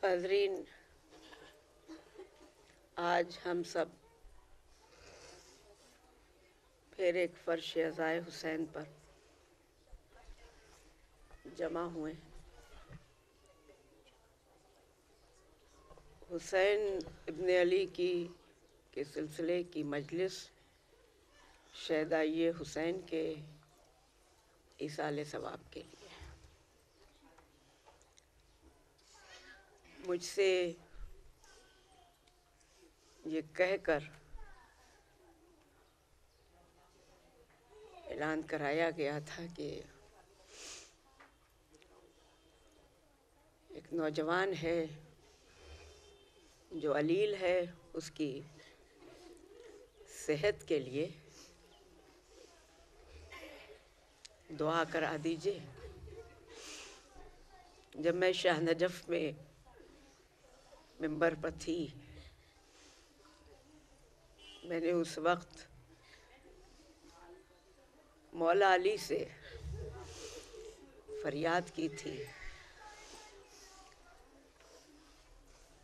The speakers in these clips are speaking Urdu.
حاضرین، آج ہم سب پھر ایک فرش عزائے حسین پر جمع ہوئے۔ حسین ابن علی کے سلسلے کی مجلس شہدائی حسین کے ایصال ثواب کے لیے۔ مجھ سے یہ کہہ کر اعلان کرایا گیا تھا کہ ایک نوجوان ہے جو علیل ہے، اس کی صحت کے لیے دعا کرا دیجیے۔ جب میں شاہ نجف میں ممبر پر تھی، میں نے اس وقت مولا علی سے فریاد کی تھی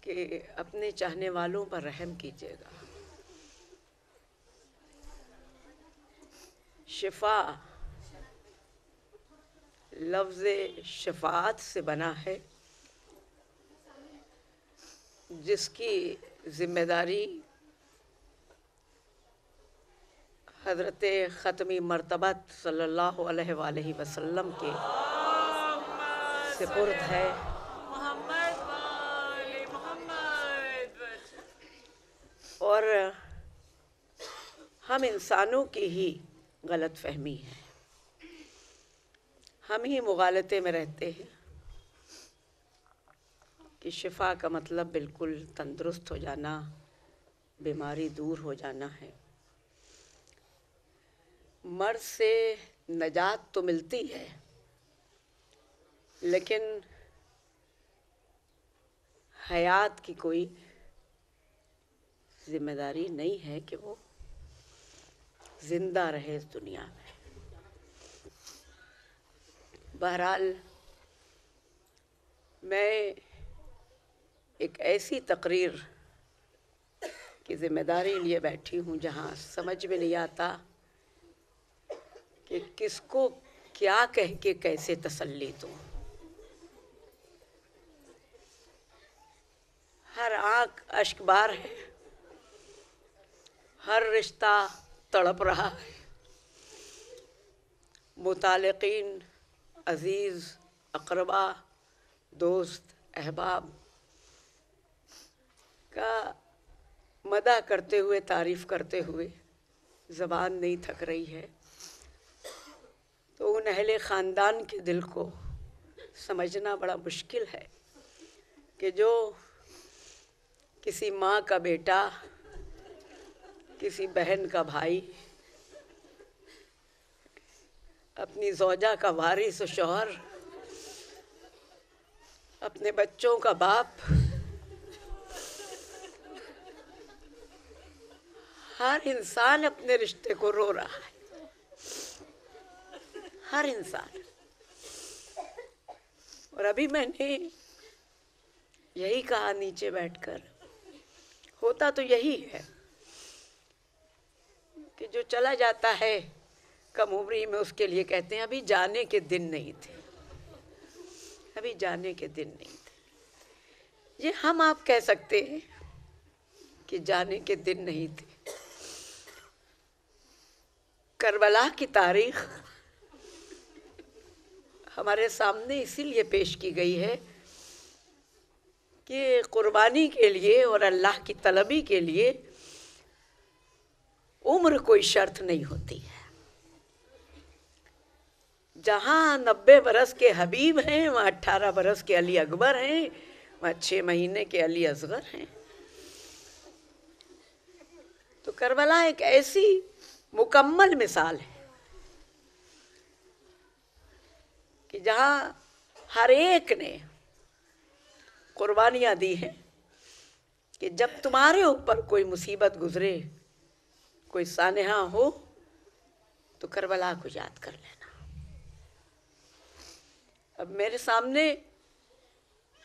کہ اپنے چاہنے والوں پر رحم کیجیے گا۔ شفا لفظ شفاعت سے بنا ہے، جس کی ذمہ داری حضرت ختمی مرتبت صلی اللہ علیہ وآلہ وسلم کے سپرد ہے۔ اور ہم انسانوں کی ہی غلط فہمی ہے، ہم ہی مغالطے میں رہتے ہیں کہ شفا کا مطلب بالکل تندرست ہو جانا، بیماری دور ہو جانا ہے۔ مرض سے نجات تو ملتی ہے، لیکن حیات کی کوئی ذمہ داری نہیں ہے کہ وہ زندہ رہے اس دنیا میں۔ بہرحال میں ایک ایسی تقریر کی ذمہ داری لیے بیٹھی ہوں جہاں سمجھ میں نہیں آتا کہ کس کو کیا کہہ کے کیسے تسلی دوں۔ ہر آنکھ اشک بار ہے، ہر رشتہ تڑپ رہا ہے، متعلقین، عزیز، اقربا، دوست، احباب کا مدح کرتے ہوئے، تعریف کرتے ہوئے زبان نہیں تھک رہی ہے۔ تو ان اہل خاندان کے دل کو سمجھنا بڑا مشکل ہے کہ جو کسی ماں کا بیٹا، کسی بہن کا بھائی، اپنی زوجہ کا وارث و شوہر، اپنے بچوں کا باپ، ہر انسان اپنے رشتے کو رو رہا ہے، ہر انسان۔ اور ابھی میں نے یہی کہا نیچے بیٹھ کر، ہوتا تو یہی ہے کہ جو چلا جاتا ہے کم عمری میں، اس کے لیے کہتے ہیں ابھی جانے کے دن نہیں تھے، ابھی جانے کے دن نہیں تھے۔ یہ ہم آپ کہہ سکتے ہیں کہ جانے کے دن نہیں تھے۔ کربلا کی تاریخ ہمارے سامنے اسی لیے پیش کی گئی ہے کہ قربانی کے لیے اور اللہ کی طلبی کے لیے عمر کوئی شرط نہیں ہوتی ہے۔ جہاں 90 برس کے حبیب ہیں، وہاں 18 برس کے علی اکبر ہیں، وہاں 6 مہینے کے علی اصغر ہیں۔ تو کربلا ایک ایسی مکمل مثال ہے کہ جہاں ہر ایک نے قربانیاں دی ہیں کہ جب تمہارے اوپر کوئی مصیبت گزرے، کوئی سانحہ ہو، تو کربلا کو یاد کر لینا۔ اب میرے سامنے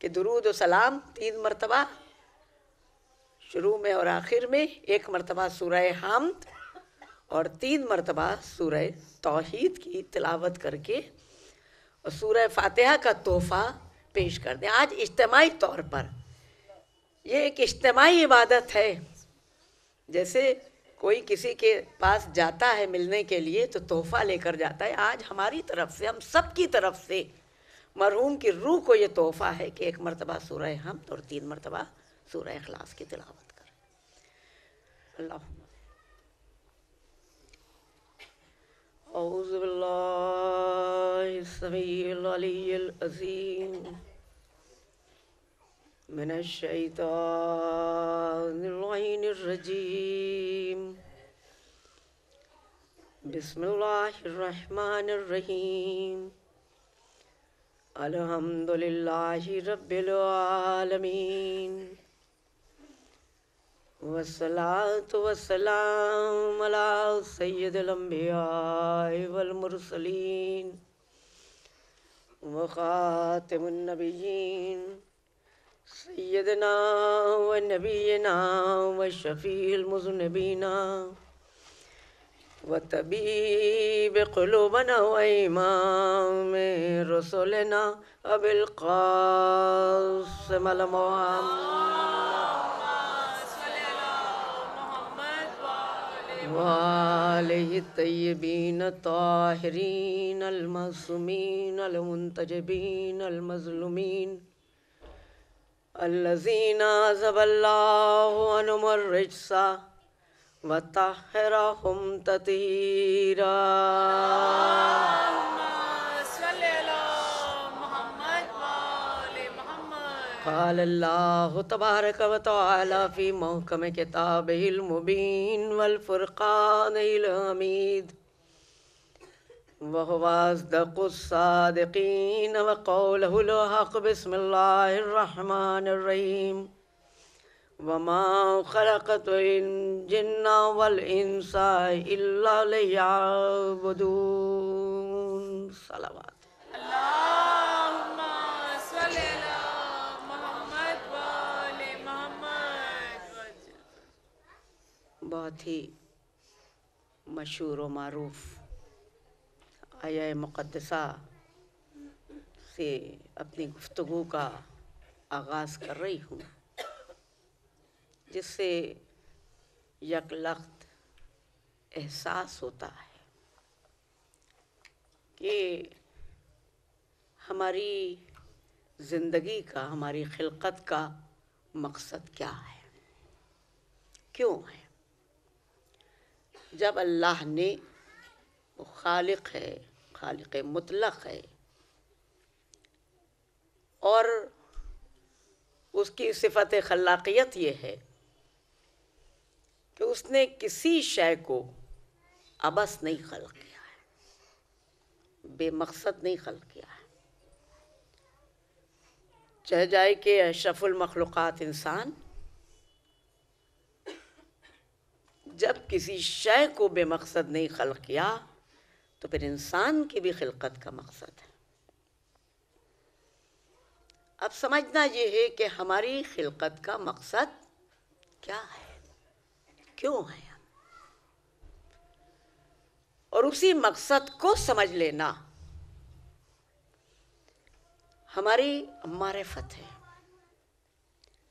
کہ درود و سلام 3 مرتبہ شروع میں اور آخر میں، 1 مرتبہ سورہ حمد اور 3 مرتبہ سورہ توحید کی تلاوت کر کے اور سورہ فاتحہ کا تحفہ پیش کر دیں آج اجتماعی طور پر۔ یہ ایک اجتماعی عبادت ہے، جیسے کوئی کسی کے پاس جاتا ہے ملنے کے لیے تو تحفہ لے کر جاتا ہے، آج ہماری طرف سے، ہم سب کی طرف سے مرحوم کی روح کو یہ تحفہ ہے کہ 1 مرتبہ سورہ حمد اور 3 مرتبہ سورہ اخلاص کی تلاوت کریں۔ اللہم اعوذ باللہ السمیع العلی العظیم من الشیطان اللعین الرجیم، بسم اللہ الرحمن الرحیم، الحمدللہ رب العالمین، والصلاة والسلام علی سید الانبیاء والمرسلین وخاتم النبیین سیدنا و نبینا و شفیع المذنبین و طبیب قلوبنا و امام رسولنا ابی القاسم وآلہ الطیبین الطاہرین المعصومین المنتجبین المظلومین الذین عذب اللہ عنہم الرجس وطہرہم تطہیرا۔ قال اللہ تبارک و تعالی فی محکم کتابہ المبین والفرقان الحمید، وهو أصدق الصادقین وقولہ الحق، بسم اللہ الرحمن الرحیم، وما خلقت الجن والانس الا لیعبدون۔ صلوات بہت ہی مشہور و معروف آیہ مقدسہ سے اپنی گفتگو کا آغاز کر رہی ہوں، جس سے یک لخت احساس ہوتا ہے کہ ہماری زندگی کا، ہماری خلقت کا مقصد کیا ہے، کیوں ہے۔ جب اللہ نے، وہ خالق ہے، خالق مطلق ہے، اور اس کی صفت خلاقیت یہ ہے کہ اس نے کسی شے کو عبث نہیں خلق کیا ہے، بے مقصد نہیں خلق کیا ہے، چاہے جائے کہ اشرف المخلوقات انسان جب کسی شے کو بے مقصد نہیں خلق کیا تو پھر انسان کی بھی خلقت کا مقصد ہے۔ اب سمجھنا یہ ہے کہ ہماری خلقت کا مقصد کیا ہے، کیوں ہے، اور اسی مقصد کو سمجھ لینا ہماری معرفت ہے،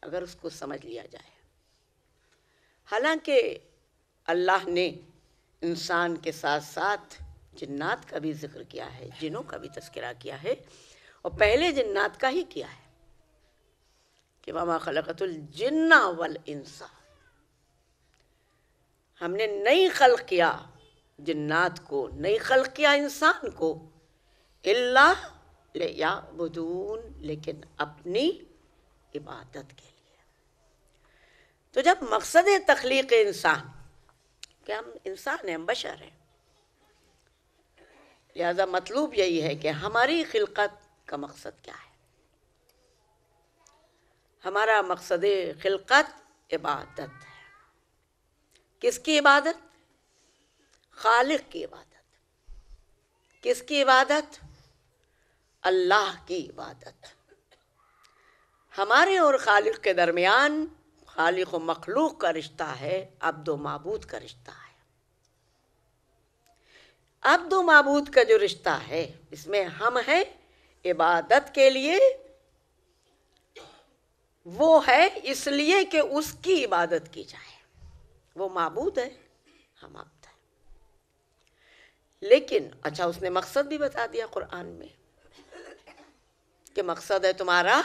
اگر اس کو سمجھ لیا جائے۔ حالانکہ اللہ نے انسان کے ساتھ ساتھ جنات کا بھی ذکر کیا ہے، جنوں کا بھی تذکرہ کیا ہے، اور پہلے جنات کا ہی کیا ہے کہ وَمَا خَلَقَتُ الْجِنَّ وَالْإِنسَ، ہم نے نہیں خلق کیا جنات کو، نہیں خلق کیا انسان کو، اِلَّا لِيَعْبُدُونَ، لیکن اپنی عبادت کے لیے۔ تو جب مقصد تخلیق انسان، کہ ہم انسان ہیں، ہم بشر ہیں، لہذا مطلوب یہی ہے کہ ہماری خلقت کا مقصد کیا ہے۔ ہمارا مقصد خلقت عبادت ہے۔ کس کی عبادت؟ خالق کی عبادت۔ کس کی عبادت؟ اللہ کی عبادت۔ ہمارے اور خالق کے درمیان خالق و مخلوق کا رشتہ ہے، عبد و معبود کا رشتہ ہے۔ عبد و معبود کا جو رشتہ ہے اس میں ہم ہیں عبادت کے لیے، وہ ہے اس لیے کہ اس کی عبادت کی جائے، وہ معبود ہے، ہم عبد ہیں۔ لیکن اچھا اس نے مقصد بھی بتا دیا قرآن میں کہ مقصد ہے تمہارا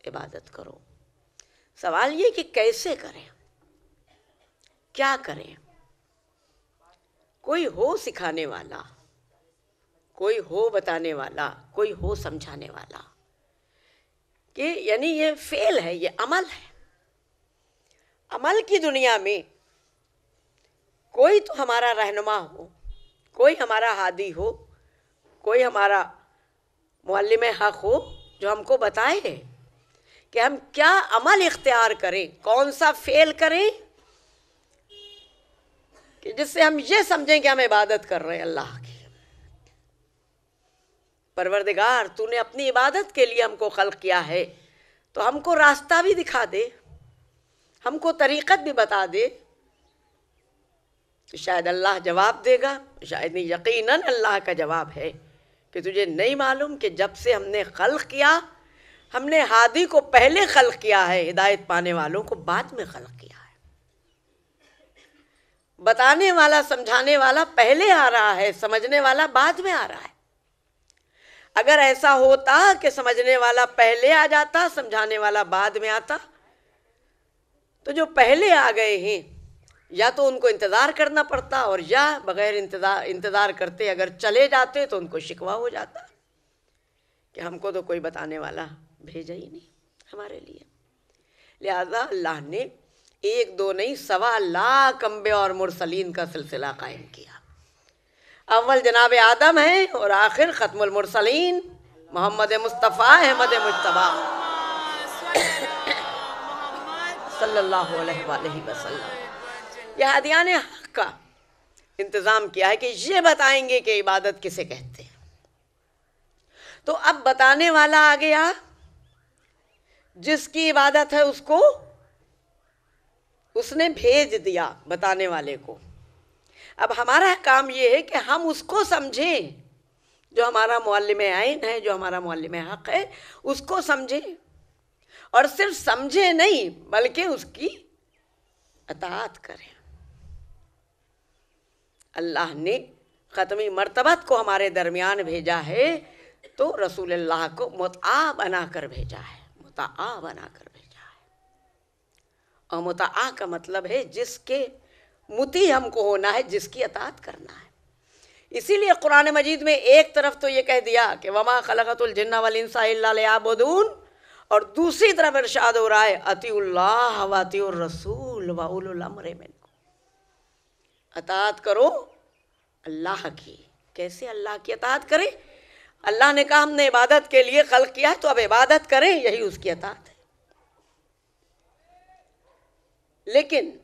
عبادت کرو۔ سوال یہ کہ کیسے کریں، کیا کریں؟ کوئی ہو سکھانے والا، کوئی ہو بتانے والا، کوئی ہو سمجھانے والا، کہ یعنی یہ فعل ہے، یہ عمل ہے۔ عمل کی دنیا میں کوئی تو ہمارا رہنما ہو، کوئی ہمارا ہادی ہو، کوئی ہمارا معلم حق ہو جو ہم کو بتائے کہ ہم کیا عمل اختیار کریں، کون سا فعل کریں کہ جس سے ہم یہ سمجھیں کہ ہم عبادت کر رہے ہیں اللہ کی۔ پروردگار تو نے اپنی عبادت کے لیے ہم کو خلق کیا ہے تو ہم کو راستہ بھی دکھا دے، ہم کو طریقت بھی بتا دے، تو شاید اللہ جواب دے گا، شاید نہیں، یقیناً اللہ کا جواب ہے کہ تجھے نہیں معلوم کہ جب سے ہم نے خلق کیا، ہم نے ہادی کو پہلے خلق کیا ہے، ہدایت پانے والوں کو بعد میں خلق کیا ہے۔ بتانے والا سمجھانے والا پہلے آ رہا ہے، سمجھنے والا بعد میں آ رہا ہے۔ اگر ایسا ہوتا کہ سمجھنے والا پہلے آ جاتا، سمجھانے والا بعد میں آتا، تو جو پہلے آ گئے ہیں یا تو ان کو انتظار کرنا پڑتا، اور یا بغیر انتظار کرتے اگر چلے جاتے تو ان کو شکوہ ہو جاتا کہ ہم کو تو کوئی بتانے والا بھیجا ہی نہیں ہمارے لیے۔ لہذا اللہ نے ایک دو نہیں 1.25 لاکھ انبیاء اور مرسلین کا سلسلہ قائم کیا۔ اول جناب آدم ہیں اور آخر ختم المرسلین محمد مصطفیٰ احمد مجتبیٰ صلی اللہ علیہ وآلہ وسلم۔ یہ ہادیان حق کا انتظام کیا ہے کہ یہ بتائیں گے کہ عبادت کسے کہتے ہیں۔ تو اب بتانے والا آ گیا، جس کی عبادت ہے اس کو اس نے بھیج دیا بتانے والے کو۔ اب ہمارا کام یہ ہے کہ ہم اس کو سمجھیں، جو ہمارا معلم عین ہے، جو ہمارا معلم حق ہے، اس کو سمجھیں، اور صرف سمجھیں نہیں بلکہ اس کی اطاعت کریں۔ اللہ نے ختمی مرتبت کو ہمارے درمیان بھیجا ہے تو رسول اللہ کو مطاع بنا کر بھیجا ہے، مطاع بنا کر بھیجا ہے۔ اور مطاع کا مطلب ہے جس کے مطیع ہم کو ہونا ہے، جس کی اطاعت کرنا ہے۔ اسی لیے قرآن مجید میں ایک طرف تو یہ کہہ دیا کہ وما خلقت الجن والانس الا لیعبدون، اور دوسری طرف ارشاد ہو رہا ہے اطیعوا اللہ واطیعوا الرسول واولو الامر منکم، اطاعت کرو اللہ کی۔ کیسے اللہ کی اطاعت کریں؟ اللہ نے کہا ہم نے عبادت کے لیے خلق کیا ہے تو اب عبادت کریں، یہی اس کی اطاعت ہے۔ لیکن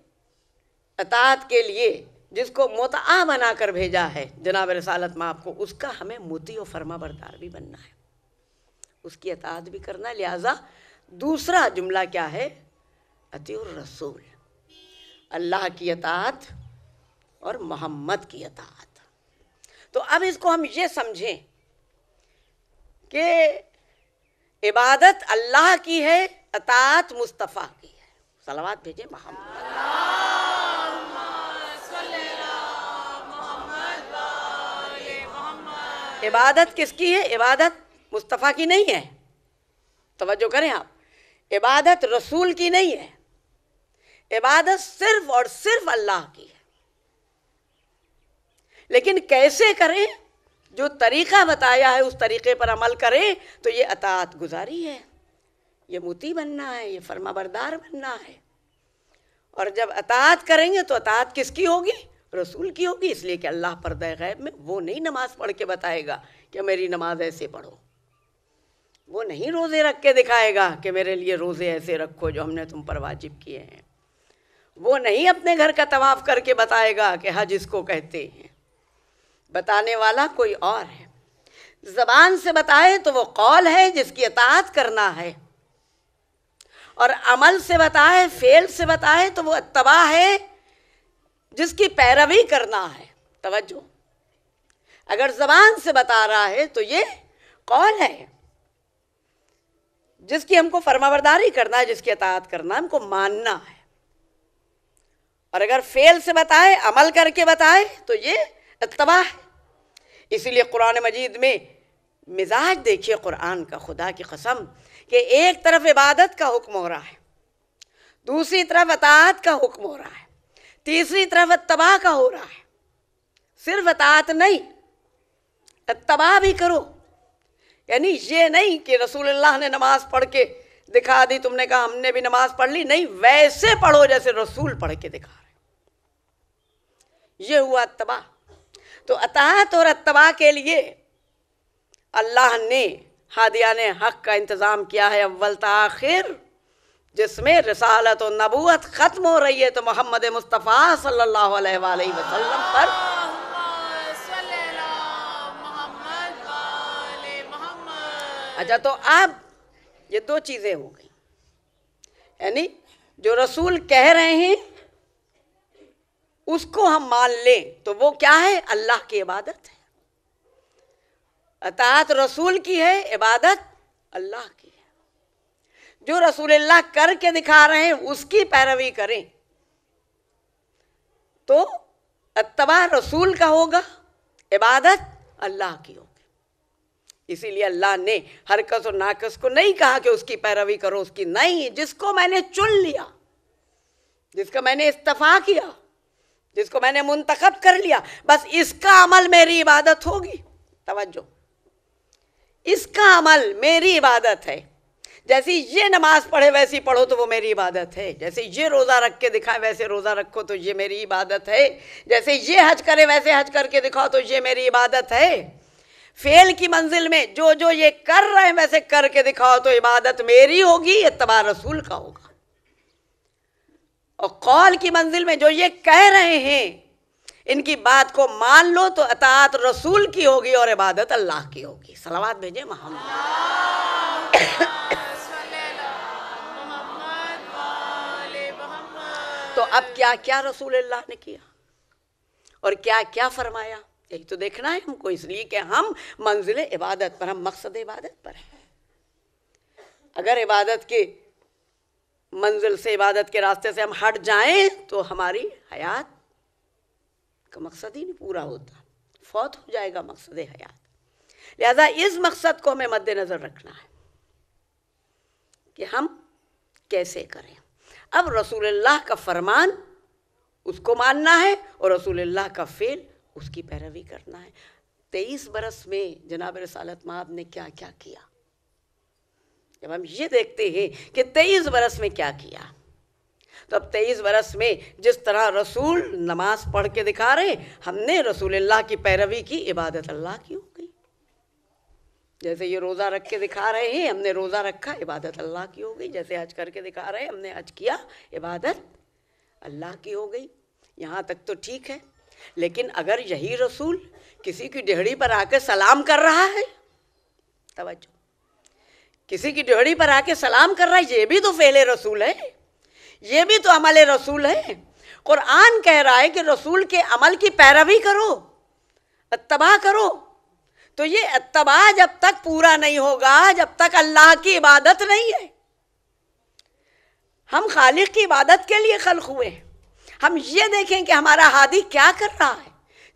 اطاعت کے لیے جس کو مطاع بنا کر بھیجا ہے جناب رسالت میں آپ کو، اس کا ہمیں مطیع و فرما بردار بھی بننا ہے، اس کی اطاعت بھی کرنا ہے۔ لہٰذا دوسرا جملہ کیا ہے؟ اطیعوا الرسول، اللہ کی اطاعت اور محمد کی اطاعت۔ تو اب اس کو ہم یہ سمجھیں کہ عبادت اللہ کی ہے، اطاعت مصطفیٰ کی ہے۔ صلوات بھیجیں محمد۔ عبادت کس کی ہے؟ عبادت مصطفیٰ کی نہیں ہے، توجہ کریں آپ، عبادت رسول کی نہیں ہے، عبادت صرف اور صرف اللہ کی ہے۔ لیکن کیسے کریں؟ جو طریقہ بتایا ہے اس طریقے پر عمل کریں تو یہ اطاعت گزاری ہے، یہ مطیع بننا ہے، یہ فرما بردار بننا ہے۔ اور جب اطاعت کریں گے تو اطاعت کس کی ہوگی؟ رسول کی ہوگی، اس لیے کہ اللہ پردہ غیب میں وہ نہیں نماز پڑھ کے بتائے گا کہ میری نماز ایسے پڑھو، وہ نہیں روزے رکھ کے دکھائے گا کہ میرے لیے روزے ایسے رکھو جو ہم نے تم پر واجب کیے ہیں، وہ نہیں اپنے گھر کا طواف کر کے بتائے گا کہ حج اس کو کہتے ہیں۔ بتانے والا کوئی اور ہے، زبان سے بتائے تو وہ قول ہے جس کی اطاعت کرنا ہے، اور عمل سے بتائے، فعل سے بتائے تو وہ اتباع ہے جس کی پیروی کرنا ہے. توجہ، اگر زبان سے بتا رہا ہے تو یہ قول ہے جس کی ہم کو فرمانبرداری کرنا ہے، جس کی اطاعت کرنا ہے، ہم کو ماننا ہے. اور اگر فعل سے بتائے، عمل کر کے بتائے تو یہ اتباع ہے. اسی لیے قرآن مجید میں مزاج دیکھیے قرآن کا، خدا کی قسم، کہ ایک طرف عبادت کا حکم ہو رہا ہے، دوسری طرف اطاعت کا حکم ہو رہا ہے، تیسری طرف اتباع کا ہو رہا ہے. صرف اطاعت نہیں، اتباع بھی کرو. یعنی یہ نہیں کہ رسول اللہ نے نماز پڑھ کے دکھا دی، تم نے کہا ہم نے بھی نماز پڑھ لی. نہیں، ویسے پڑھو جیسے رسول پڑھ کے دکھا رہے. یہ ہوا اتباع. تو اطاعت اور اتباع کے لیے اللہ نے ہادیان حق کا انتظام کیا ہے اول تا آخر. جس میں رسالت و نبوت ختم ہو رہی ہے تو محمد مصطفیٰ صلی اللہ علیہ وآلہ وسلم پر. اچھا، تو اب یہ دو چیزیں ہو گئی. یعنی جو رسول کہہ رہے ہیں اس کو ہم مان لیں تو وہ کیا ہے؟ اللہ کی عبادت ہے. اطاعت رسول کی ہے، عبادت اللہ کی ہے. جو رسول اللہ کر کے دکھا رہے ہیں اس کی پیروی کریں تو اتباع رسول کا ہوگا، عبادت اللہ کی ہوگی. اسی لیے اللہ نے حرکت اور ناقص کو نہیں کہا کہ اس کی پیروی کرو، اس کی نہیں. جس کو میں نے چن لیا، جس کا میں نے استفا کیا، جس کو میں نے منتخب کر لیا، بس اس کا عمل میری عبادت ہوگی. توجہ، اس کا عمل میری عبادت ہے. جیسی یہ نماز پڑھے ویسی پڑھو تو وہ میری عبادت ہے. جیسے یہ روزہ رکھ کے دکھائے ویسے روزہ رکھو تو یہ میری عبادت ہے. جیسے یہ حج کرے ویسے حج کر کے دکھاؤ تو یہ میری عبادت ہے. فعل کی منزل میں جو یہ کر رہے ہیں ویسے کر کے دکھاؤ تو عبادت میری ہوگی، اتباع رسول کا ہوگا. اور قول کی منزل میں جو یہ کہہ رہے ہیں ان کی بات کو مان لو تو اطاعت رسول کی ہوگی اور عبادت اللہ کی ہوگی. صلوات بھیجیں محمد. تو اب کیا کیا رسول اللہ نے کیا اور کیا کیا فرمایا، یہی تو دیکھنا ہے ہم کو. اس لیے کہ ہم منزل عبادت پر، ہم مقصد عبادت پر ہیں. اگر عبادت کے منزل سے، عبادت کے راستے سے ہم ہٹ جائیں تو ہماری حیات کا مقصد ہی نہیں پورا ہوتا، فوت ہو جائے گا مقصد حیات. لہذا اس مقصد کو ہمیں مد نظر رکھنا ہے کہ ہم کیسے کریں. اب رسول اللہ کا فرمان اس کو ماننا ہے اور رسول اللہ کا فعل اس کی پیروی کرنا ہے. 23 برس میں جناب رسالت مآب نے کیا کیا کیا. جب ہم یہ دیکھتے ہیں کہ 23 برس میں کیا کیا، تو اب 23 برس میں جس طرح رسول نماز پڑھ کے دکھا رہے، ہم نے رسول اللہ کی پیروی کی، عبادت اللہ کی ہو گئی. جیسے یہ روزہ رکھ کے دکھا رہے ہیں، ہم نے روزہ رکھا، عبادت اللہ کی ہو گئی. جیسے حج کر کے دکھا رہے ہیں، ہم نے حج کیا، عبادت اللہ کی ہو گئی. یہاں تک تو ٹھیک ہے. لیکن اگر یہی رسول کسی کی ڈہڑی پر آ کے سلام کر رہا ہے، توجہ، کسی کی ڈہڑی پر آ کے سلام کر رہا ہے، یہ بھی تو فعل رسول ہے، یہ بھی تو عمل رسول ہے. قرآن کہہ رہا ہے کہ رسول کے عمل کی پیروی کرو، اتباع کرو. تو یہ اتباع جب تک پورا نہیں ہوگا، جب تک اللہ کی عبادت نہیں ہے. ہم خالق کی عبادت کے لیے خلق ہوئے ہیں. ہم یہ دیکھیں کہ ہمارا ہادی کیا کر رہا ہے.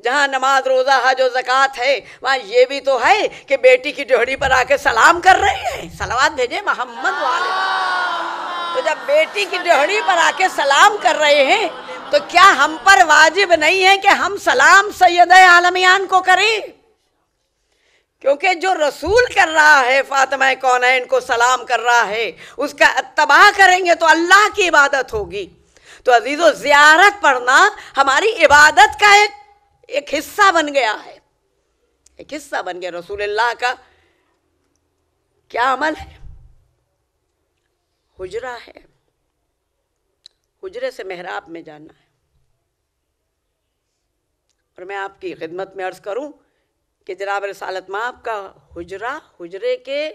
جہاں نماز، روزہ، حج و زکوٰۃ ہے، وہاں یہ بھی تو ہے کہ بیٹی کی ڈہڑی پر آ کے سلام کر رہے ہیں. صلوات بھیجیں محمد والے. تو جب بیٹی کی ڈہڑی پر آ کے سلام کر رہے ہیں تو کیا ہم پر واجب نہیں ہے کہ ہم سلام سید عالمیان کو کریں؟ کیونکہ جو رسول کر رہا ہے، فاطمہ کونین کو سلام کر رہا ہے، اس کا اتباع کریں گے تو اللہ کی عبادت ہوگی. تو عزیزو، زیارت پڑھنا ہماری عبادت کا ایک حصہ بن گیا ہے، ایک حصہ بن گیا. رسول اللہ کا کیا عمل ہے؟ حجرہ ہے، حجرے سے محراب میں جانا ہے. اور میں آپ کی خدمت میں عرض کروں کہ جناب رسالت مآب کا حجرے کے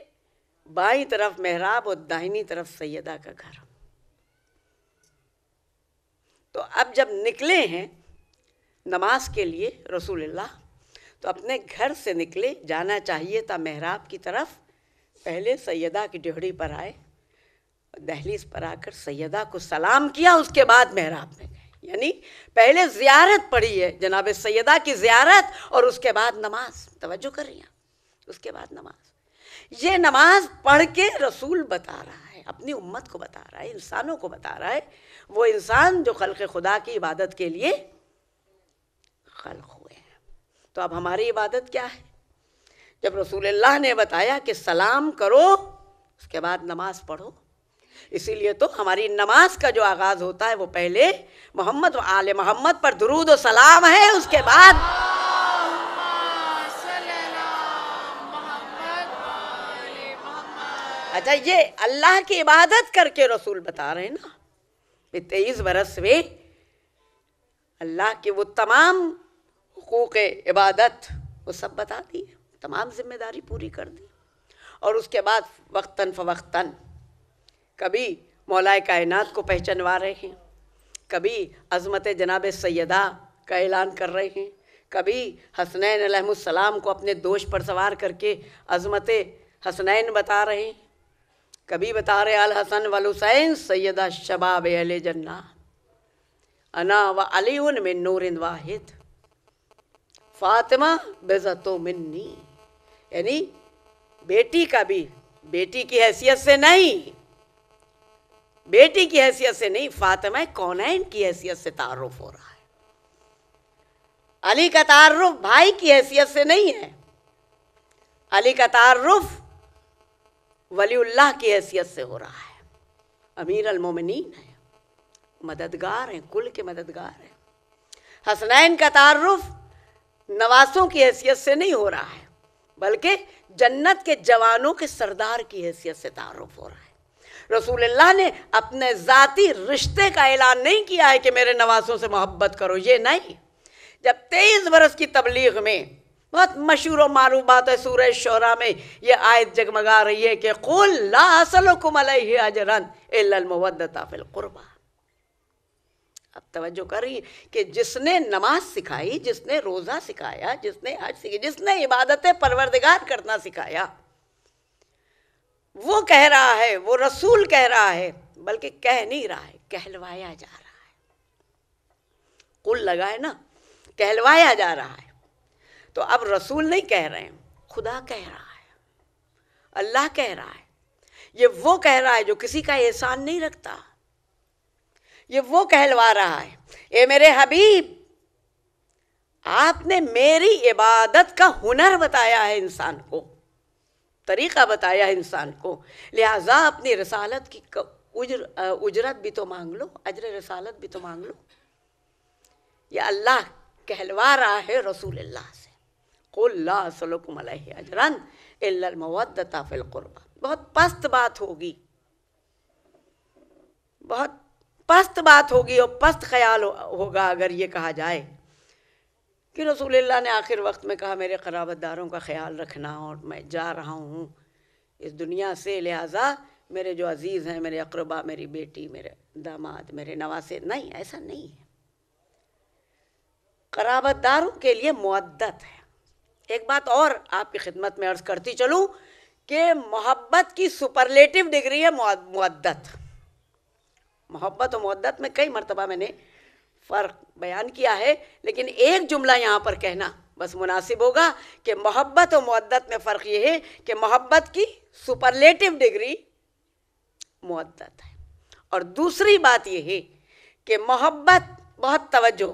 بائیں طرف محراب اور داہنی طرف سیدہ کا گھر. تو اب جب نکلے ہیں نماز کے لیے رسول اللہ تو اپنے گھر سے نکلے, جانا چاہیے تھا محراب کی طرف, پہلے سیدہ کی ڈیوڑی پر آئے, دہلیز پر آ کر سیدہ کو سلام کیا, اس کے بعد محراب میں گئے. یعنی پہلے زیارت پڑھی ہے جناب سیدہ کی زیارت, اور اس کے بعد نماز. توجہ کر رہی ہیں, اس کے بعد نماز. یہ نماز پڑھ کے رسول بتا رہا ہے, اپنی امت کو بتا رہا ہے, انسانوں کو بتا رہا ہے, وہ انسان جو خلق خدا کی عبادت کے لیے خلق ہوئے ہیں. تو اب ہماری عبادت کیا ہے؟ جب رسول اللہ نے بتایا کہ سلام کرو اس کے بعد نماز پڑھو, اسی لیے تو ہماری نماز کا جو آغاز ہوتا ہے وہ پہلے محمد و آل محمد پر درود و سلام ہے, اس کے بعد اچھا یہ اللہ کی عبادت کر کے رسول بتا رہے ہیں نا, 23 برس میں اللہ کے وہ تمام حقوق عبادت وہ سب بتا دی, تمام ذمہ داری پوری کر دی. اور اس کے بعد وقتاً فوقتاً کبھی مولا کائنات کو پہچانوا رہے ہیں, کبھی عظمت جناب سیدہ کا اعلان کر رہے ہیں, کبھی حسنین علیہ السلام کو اپنے دوش پر سوار کر کے عظمت حسنین بتا رہے ہیں, کبھی بتا رہے الحسن والحسین سیدہ شباب اہل جنہ انا و علی من نور واحد فاطمہ بذتو منی. یعنی بیٹی کا بھی بیٹی کی حیثیت سے نہیں, بیٹی کی حیثیت سے نہیں, فاطمہ کونین کی حیثیت سے تعارف ہو رہا ہے. علی کا تعارف بھائی کی حیثیت سے نہیں ہے, علی کا تعارف ولی اللہ کی حیثیت سے ہو رہا ہے. امیر المومنین ہے, مددگار ہیں, کل کے مددگار ہیں. حسنین کا تعارف نواسوں کی حیثیت سے نہیں ہو رہا ہے, بلکہ جنت کے جوانوں کے سردار کی حیثیت سے تعارف ہو رہا ہے. رسول اللہ نے اپنے ذاتی رشتے کا اعلان نہیں کیا ہے کہ میرے نواسوں سے محبت کرو, یہ نہیں. جب 23 برس کی تبلیغ میں بہت مشہور و معروف بات ہے, سورہ شعراء میں یہ آیت جگمگا رہی ہے کہ قُلْ لَا أَسْأَلُكُمْ عَلَيْهِ أَجْرًا إِلَّا الْمَوَدَّةَ فِي الْقُرْبَى. اب توجہ کر رہی کہ جس نے نماز سکھائی, جس نے روزہ سکھایا, جس نے حج سکھائی, جس نے عبادت پروردگار کرنا سکھایا, وہ کہہ رہا ہے, وہ رسول کہہ رہا ہے, بلکہ کہہ نہیں رہا ہے, کہلوایا جا رہا ہے. قل لگا ہے نا, کہلوایا جا رہا ہے. تو اب رسول نہیں کہہ رہے ہیں, خدا کہہ رہا ہے, اللہ کہہ رہا ہے. یہ وہ کہہ رہا ہے جو کسی کا احسان نہیں رکھتا, یہ وہ کہلوا رہا ہے, اے میرے حبیب آپ نے میری عبادت کا ہنر بتایا ہے انسان کو, طریقہ بتایا ہے انسان کو, لہٰذا اپنی رسالت کی اجرت بھی تو مانگ لو, اجر رسالت بھی تو مانگ لو. یہ اللہ کہلوا رہا ہے رسول اللہ سے, قُلْ لَا أَسْأَلُكُمْ عَلَيْهِ أَجْرًا إِلَّا الْمَوَدَّةَ فِي الْقُرْبَى. بہت پست بات ہوگی, بہت پست بات ہوگی اور پست خیال ہوگا اگر یہ کہا جائے کہ رسول اللہ نے آخر وقت میں کہا میرے قرابت داروں کا خیال رکھنا, اور میں جا رہا ہوں اس دنیا سے, لہٰذا میرے جو عزیز ہیں, میرے اقربا, میری بیٹی, میرے داماد, میرے نواسے. نہیں, ایسا نہیں ہے. قرابت داروں کے لیے مودت ہے. ایک بات اور آپ کی خدمت میں عرض کرتی چلوں کہ محبت کی سپرلیٹو ڈگری ہے مودت. محبت و مودت میں کئی مرتبہ میں نے فرق بیان کیا ہے, لیکن ایک جملہ یہاں پر کہنا بس مناسب ہوگا کہ محبت و مودت میں فرق یہ ہے کہ محبت کی سپرلیٹو ڈگری مودت ہے, اور دوسری بات یہ ہے کہ محبت بہت توجہ,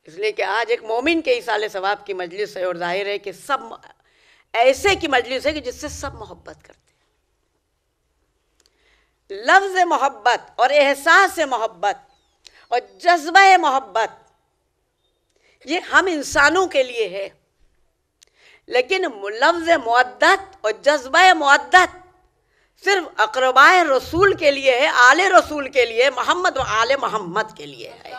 اس لیے کہ آج ایک مومن کے ایصال ثواب کی مجلس ہے, اور ظاہر ہے کہ سب ایسے کی مجلس ہے کہ جس سے سب محبت کرتے ہیں. لفظ محبت اور احساس محبت اور جذبہ محبت یہ ہم انسانوں کے لیے ہے, لیکن لفظ مودت اور جذبہ مودت صرف اقربائے رسول کے لیے ہے, آل رسول کے لیے, محمد و آل محمد کے لیے ہے.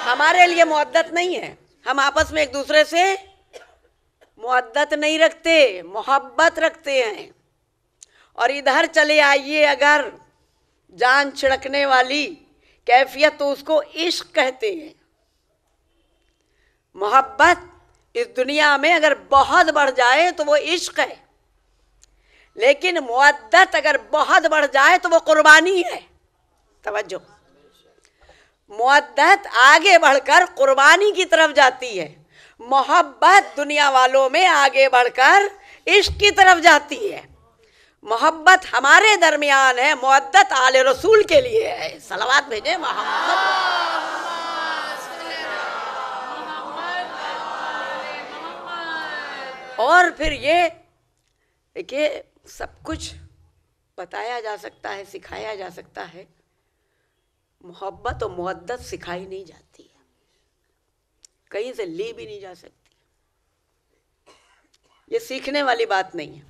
ہمارے لیے مودت نہیں ہے, ہم آپس میں ایک دوسرے سے مودت نہیں رکھتے، محبت رکھتے ہیں. اور ادھر چلے آئیے اگر جان چھڑکنے والی کیفیت تو اس کو عشق کہتے ہیں. محبت اس دنیا میں اگر بہت بڑھ جائے تو وہ عشق ہے، لیکن مودت اگر بہت بڑھ جائے تو وہ قربانی ہے. توجہ، مودت آگے بڑھ کر قربانی کی طرف جاتی ہے، محبت دنیا والوں میں آگے بڑھ کر عشق کی طرف جاتی ہے. محبت ہمارے درمیان ہے، مودت آل رسول کے لیے ہے. صلوات بھیجیں محمد. اور پھر یہ کہ سب کچھ بتایا جا سکتا ہے، سکھایا جا سکتا ہے، محبت و مودت سکھائی نہیں جاتی ہے، کہیں سے لی بھی نہیں جا سکتی. یہ سیکھنے والی بات نہیں ہے.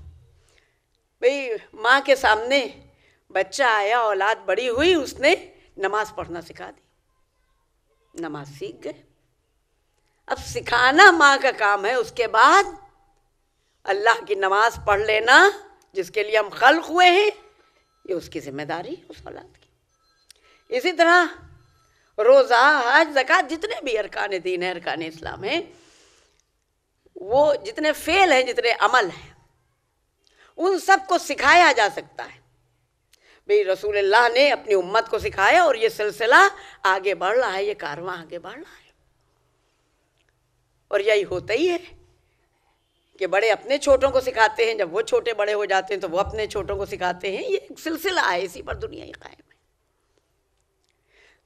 بھئی ماں کے سامنے بچہ آیا، اولاد بڑی ہوئی، اس نے نماز پڑھنا سکھا دی، نماز سیکھ گئے. اب سکھانا ماں کا کام ہے، اس کے بعد اللہ کی نماز پڑھ لینا جس کے لیے ہم خلق ہوئے ہیں، یہ اس کی ذمہ داری ہے اس اولاد کی. اسی طرح روزہ، حج، زکوٰۃ، جتنے بھی ارکان دین ہیں، ارکان اسلام ہیں، وہ جتنے فعل ہیں، جتنے عمل ہیں، ان سب کو سکھایا جا سکتا ہے. بھئی رسول اللہ نے اپنی امت کو سکھایا اور یہ سلسلہ آگے بڑھ رہا ہے، یہ کارواں آگے بڑھ رہا ہے. اور یہی ہوتا ہی ہے کہ بڑے اپنے چھوٹوں کو سکھاتے ہیں، جب وہ چھوٹے بڑے ہو جاتے ہیں تو وہ اپنے چھوٹوں کو سکھاتے ہیں. یہ ایک سلسلہ ہے، اسی پر دنیا ہی قائم ہے.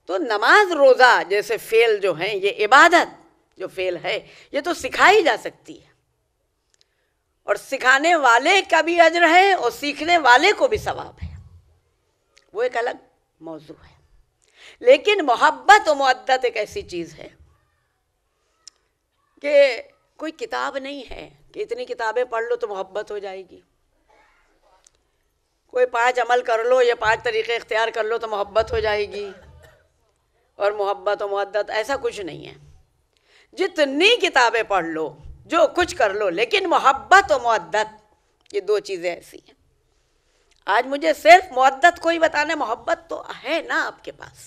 تو نماز، روزہ جیسے فعل جو ہیں، یہ عبادت جو فعل ہے، یہ تو سکھائی جا سکتی ہے، اور سکھانے والے کا بھی اجر ہے اور سیکھنے والے کو بھی ثواب ہے، وہ ایک الگ موضوع ہے. لیکن محبت و مودت ایک ایسی چیز ہے کہ کوئی کتاب نہیں ہے کہ اتنی کتابیں پڑھ لو تو محبت ہو جائے گی، کوئی 5 عمل کر لو یا 5 طریقے اختیار کر لو تو محبت ہو جائے گی. اور محبت و مودت ایسا کچھ نہیں ہے. جتنی کتابیں پڑھ لو، جو کچھ کر لو، لیکن محبت و مودت یہ 2 چیزیں ایسی ہیں. آج مجھے صرف مودت کو ہی بتانا، محبت تو ہے نا آپ کے پاس،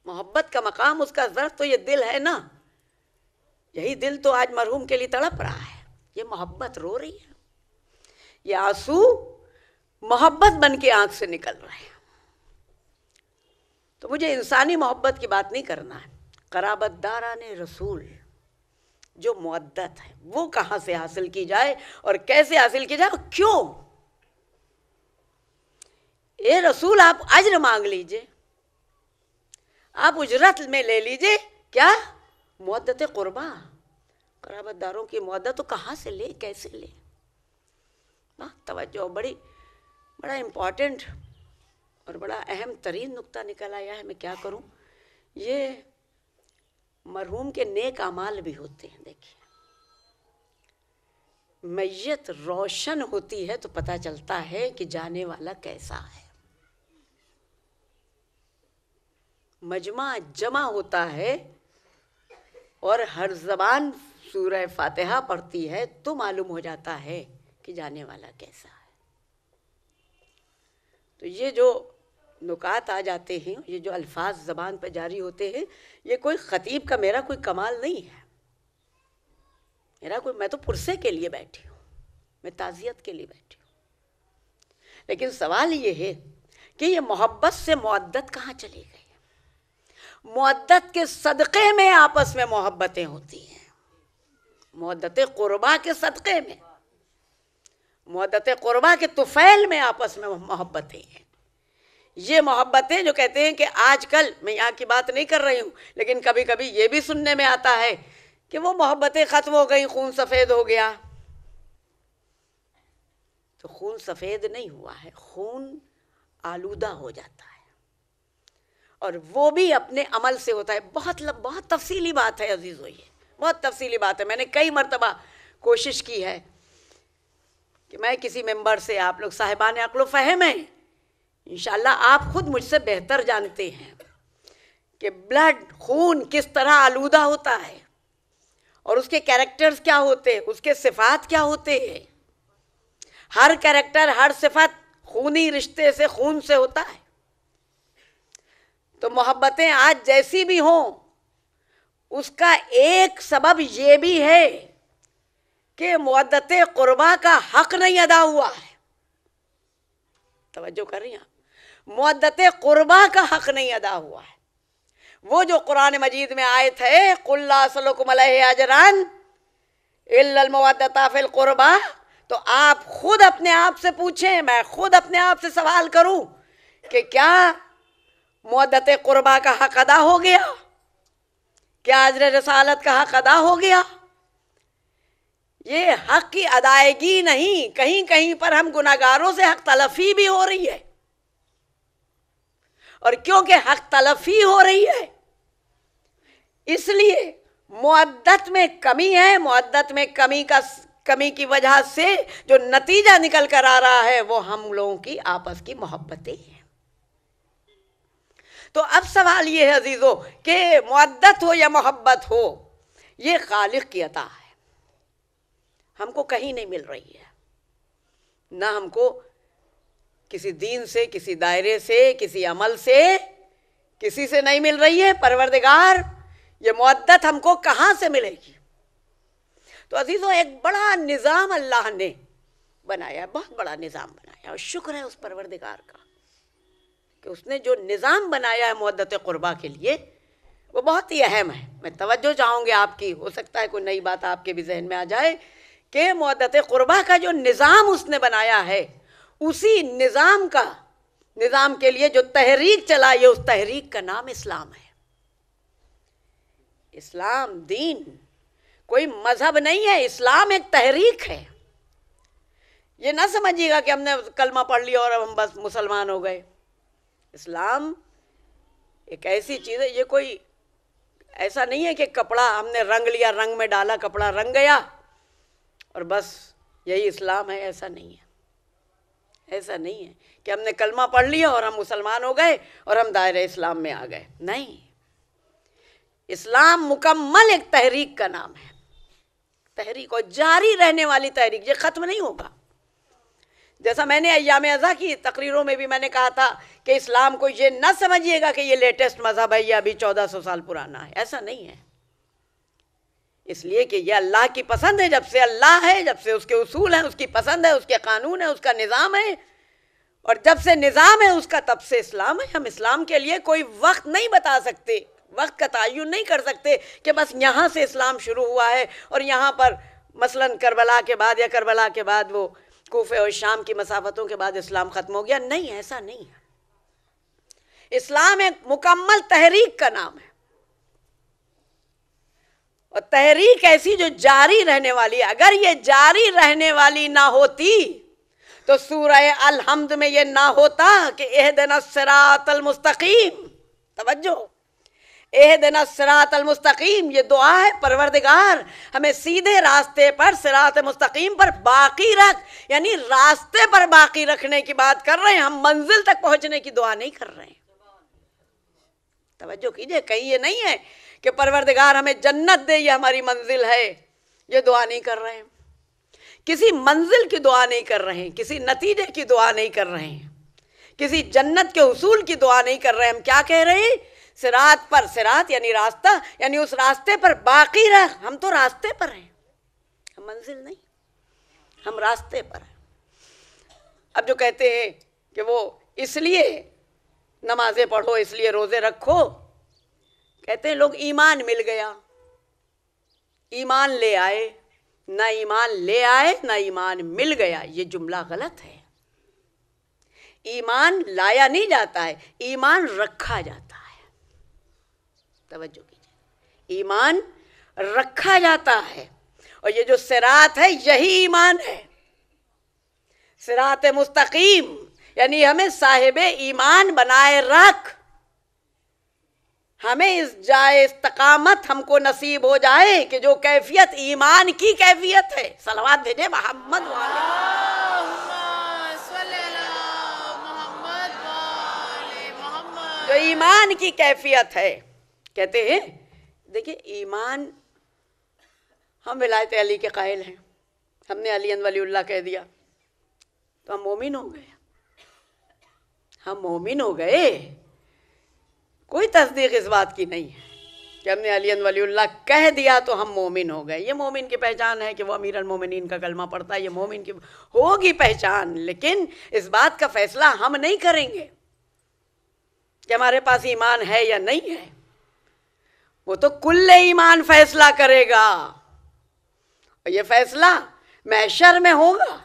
محبت کا مقام، اس کا ظرف تو یہ دل ہے نا. یہی دل تو آج مرحوم کے لیے تڑپ رہا ہے، یہ محبت رو رہی ہے، یہ آنسو محبت بن کے آنکھ سے نکل رہے ہیں. تو مجھے انسانی محبت کی بات نہیں کرنا ہے. قرابت داران رسول جو مودت ہے وہ کہاں سے حاصل کی جائے اور کیسے حاصل کی جائے اور کیوں؟ اے رسول آپ اجر مانگ لیجئے، آپ اجرت میں لے لیجئے. کیا؟ مودت قربا، قرابت داروں کی مودت تو کہاں سے لے، کیسے لے؟ توجہ، بڑا امپورٹنٹ اور بڑا اہم ترین نقطہ نکل آیا ہے. میں کیا کروں، یہ مرحوم کے نیک اعمال بھی ہوتے ہیں. دیکھیے، میت روشن ہوتی ہے تو پتہ چلتا ہے کہ جانے والا کیسا ہے. مجمع جمع ہوتا ہے اور ہر زبان سورہ فاتحہ پڑھتی ہے تو معلوم ہو جاتا ہے کہ جانے والا کیسا ہے. تو یہ جو نکات آ جاتے ہیں، یہ جو الفاظ زبان پہ جاری ہوتے ہیں، یہ کوئی خطیب کا میرا کوئی کمال نہیں ہے. میں تو پرسے کے لیے بیٹھی ہوں، میں تعزیت کے لیے بیٹھی ہوں. لیکن سوال یہ ہے کہ یہ محبت سے مودت کہاں چلی گئی؟ مودت کے صدقے میں آپس میں محبتیں ہوتی ہیں، مودت قربا کے صدقے میں، مودت قربا کے طفیل میں آپس میں محبتیں ہیں. یہ محبتیں جو کہتے ہیں کہ آج کل، میں یہاں کی بات نہیں کر رہی ہوں، لیکن کبھی کبھی یہ بھی سننے میں آتا ہے کہ وہ محبتیں ختم ہو گئیں، خون سفید ہو گیا. تو خون سفید نہیں ہوا ہے، خون آلودہ ہو جاتا ہے، اور وہ بھی اپنے عمل سے ہوتا ہے. بہت تفصیلی بات ہے عزیزو، یہ بہت تفصیلی بات ہے. میں نے کئی مرتبہ کوشش کی ہے کہ میں کسی ممبر سے، آپ لوگ صاحبان عقل و فہم ہیں، انشاءاللہ آپ خود مجھ سے بہتر جانتے ہیں کہ بلڈ خون کس طرح آلودہ ہوتا ہے اور اس کے کیریکٹرز کیا ہوتے ہیں، اس کے صفات کیا ہوتے ہیں. ہر کیریکٹر، ہر صفت خونی رشتے سے، خون سے ہوتا ہے. تو محبتیں آج جیسی بھی ہوں، اس کا ایک سبب یہ بھی ہے کہ مودت قربا کا حق نہیں ادا ہوا ہے. توجہ کر رہی ہیں آپ؟ مودت قربا کا حق نہیں ادا ہوا ہے. وہ جو قرآن مجید میں آیت ہے قُلْ لَا أَسْأَلُكُمْ عَلَيْهِ أَجْرًا إِلَّا الْمَوَدَّةَ فِي الْقُرْبَى، تو آپ خود اپنے آپ سے پوچھیں، میں خود اپنے آپ سے سوال کروں کہ کیا مودت قربا کا حق ادا ہو گیا؟ کیا اجر رسالت کا حق ادا ہو گیا؟ یہ حق کی ادائیگی نہیں، کہیں کہیں پر ہم گناہگاروں سے حق تلفی بھی ہو رہی ہے. اور کیونکہ حق تلفی ہو رہی ہے اس لیے مودت میں کمی ہے. مودت میں کمی کی وجہ سے جو نتیجہ نکل کر آ رہا ہے وہ ہم لوگوں کی آپس کی محبتیں ہیں. تو اب سوال یہ ہے عزیزو کہ مودت ہو یا محبت ہو، یہ خالق کی عطا ہے، ہم کو کہیں نہیں مل رہی ہے. نہ ہم کو کسی دین سے، کسی دائرے سے، کسی عمل سے، کسی سے نہیں مل رہی ہے. پروردگار یہ مودت ہم کو کہاں سے ملے گی؟ تو عزیزو ایک بڑا نظام اللہ نے بنایا، بہت بڑا نظام بنایا، اور شکر ہے اس پروردگار کا کہ اس نے جو نظام بنایا ہے مودت قربا کے لیے وہ بہت ہی اہم ہے. میں توجہ چاہوں گی آپ کی، ہو سکتا ہے کوئی نئی بات آپ کے بھی ذہن میں آ جائے کہ مودت قربا کا جو نظام اس نے بنایا ہے، اسی نظام کے لیے جو تحریک چلائی ہے، اس تحریک کا نام اسلام ہے. اسلام دین کوئی مذہب نہیں ہے، اسلام ایک تحریک ہے. یہ نہ سمجھیے گا کہ ہم نے کلمہ پڑھ لیا اور ہم بس مسلمان ہو گئے. اسلام ایک ایسی چیز ہے، یہ کوئی ایسا نہیں ہے کہ کپڑا ہم نے رنگ لیا، رنگ میں ڈالا، کپڑا رنگ گیا اور بس یہی اسلام ہے. ایسا نہیں ہے، ایسا نہیں ہے کہ ہم نے کلمہ پڑھ لیا اور ہم مسلمان ہو گئے اور ہم دائرہ اسلام میں آ گئے. نہیں، اسلام مکمل ایک تحریک کا نام ہے. تحریک، اور جاری رہنے والی تحریک، یہ ختم نہیں ہوگا. جیسا میں نے ایام ازاں کی تقریروں میں بھی میں نے کہا تھا کہ اسلام کو یہ نہ سمجھیے گا کہ یہ لیٹسٹ مذہب ہے، یہ ابھی 1400 سال پرانا ہے. ایسا نہیں ہے، اس لیے کہ یہ اللہ کی پسند ہے. جب سے اللہ ہے، جب سے اس کے اصول ہیں، اس کی پسند ہے، اس کے قانون ہے، اس کا نظام ہے، اور جب سے نظام ہے اس کا تب سے اسلام ہے. ہم اسلام کے لیے کوئی وقت نہیں بتا سکتے، وقت کا تعین نہیں کر سکتے کہ بس یہاں سے اسلام شروع ہوا ہے اور یہاں پر مثلاً کربلا کے بعد یا کربلا کے بعد وہ کوفے اور شام کی مسافتوں کے بعد اسلام ختم ہو گیا. نہیں، ایسا نہیں ہے. اسلام ایک مکمل تحریک کا نام ہے، اور تحریک ایسی جو جاری رہنے والی ہے. اگر یہ جاری رہنے والی نہ ہوتی تو سورہ الحمد میں یہ نہ ہوتا کہ اہدنا الصراط المستقیم. توجہ، اہدنا الصراط المستقیم، یہ دعا ہے پروردگار ہمیں سیدھے راستے پر، صراط مستقیم پر باقی رکھ. یعنی راستے پر باقی رکھنے کی بات کر رہے ہیں، ہم منزل تک پہنچنے کی دعا نہیں کر رہے ہیں. توجہ کیجئے، کہیں یہ نہیں ہے کہ پروردگار ہمیں جنت دے، یہ ہماری منزل ہے، یہ دعا نہیں کر رہے ہیں. کسی منزل کی دعا نہیں کر رہے ہیں، کسی نتیجے کی دعا نہیں کر رہے ہیں، کسی جنت کے حصول کی دعا نہیں کر رہے ہیں. ہم کیا کہہ رہے ہیں؟ صراط پر، صراط یعنی راستہ، یعنی اس راستے پر باقی رہ. ہم تو راستے پر ہیں، ہم منزل نہیں، ہم راستے پر ہیں. اب جو کہتے ہیں کہ وہ اس لیے نمازیں پڑھو، اس لیے روزے رکھو، کہتے ہیں لوگ ایمان مل گیا، ایمان لے آئے. نہ ایمان لے آئے نہ ایمان مل گیا، یہ جملہ غلط ہے. ایمان لایا نہیں جاتا ہے، ایمان رکھا جاتا ہے. توجہ کیجیے، ایمان رکھا جاتا ہے. اور یہ جو صراط ہے یہی ایمان ہے. صراط مستقیم یعنی ہمیں صاحب ایمان بنائے رکھ، ہمیں اس جائے استقامت ہم کو نصیب ہو جائے کہ جو کیفیت ایمان کی کیفیت ہے. صلوات بھیجے محمد والے، جو ایمان کی کیفیت ہے کہتے ہیں دیکھیں ایمان، ہم ولایت علی کے قائل ہیں، ہم نے علی ولی اللہ کہہ دیا تو ہم مومن ہو گئے، ہم مومن ہو گئے. کوئی تصدیق اس بات کی نہیں ہے کہ ہم نے علی ولی اللہ کہہ دیا تو ہم مومن ہو گئے. یہ مومن کی پہچان ہے کہ وہ امیر المومنین کا کلمہ پڑھتا ہے، یہ مومن کی ہوگی پہچان، لیکن اس بات کا فیصلہ ہم نہیں کریں گے کہ ہمارے پاس ایمان ہے یا نہیں ہے. وہ تو کل ایمان فیصلہ کرے گا، اور یہ فیصلہ محشر میں ہوگا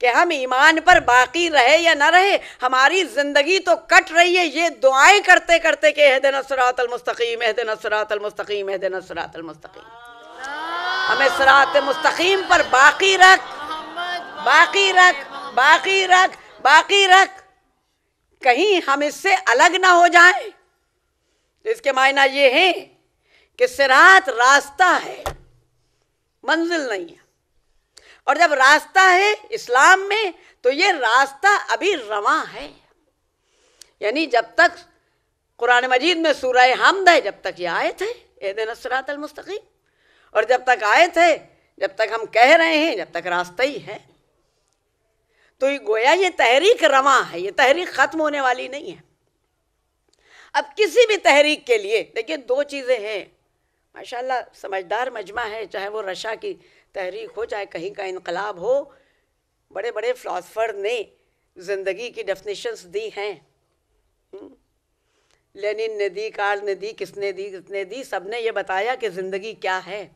کہ ہم ایمان پر باقی رہے یا نہ رہے. ہماری زندگی تو کٹ رہی ہے یہ دعائیں کرتے کرتے کہ اہدنا الصراط المستقیم، اہدنا الصراط المستقیم، اہدنا الصراط المستقیم. ہمیں صراط مستقیم پر باقی رکھ، باقی رکھ، باقی رکھ، باقی رکھ، کہیں ہم اس سے الگ نہ ہو جائیں. تو اس کے معنی یہ ہیں کہ صراط راستہ ہے، منزل نہیں ہے. اور جب راستہ ہے اسلام میں تو یہ راستہ ابھی رواں ہے. یعنی جب تک قرآن مجید میں سورہ حمد ہے جب تک یہ آیت ہے اہدنا الصراط المستقیم، اور جب تک آیت ہے، جب تک ہم کہہ رہے ہیں، جب تک راستہ ہی ہے. تو یہ گویا یہ تحریک رواں ہے، یہ تحریک ختم ہونے والی نہیں ہے. اب کسی بھی تحریک کے لیے دیکھیے دو چیزیں ہیں. ماشاءاللہ سمجھدار مجمع ہے، چاہے وہ رشا کی تحریک ہو، چاہے کہیں کا انقلاب ہو. بڑے بڑے فلاسفر نے زندگی کی ڈیفینیشنز دی ہیں، لینن نے دی، کارل نے دی، کس نے دی، سب نے یہ بتایا کہ زندگی کیا ہے،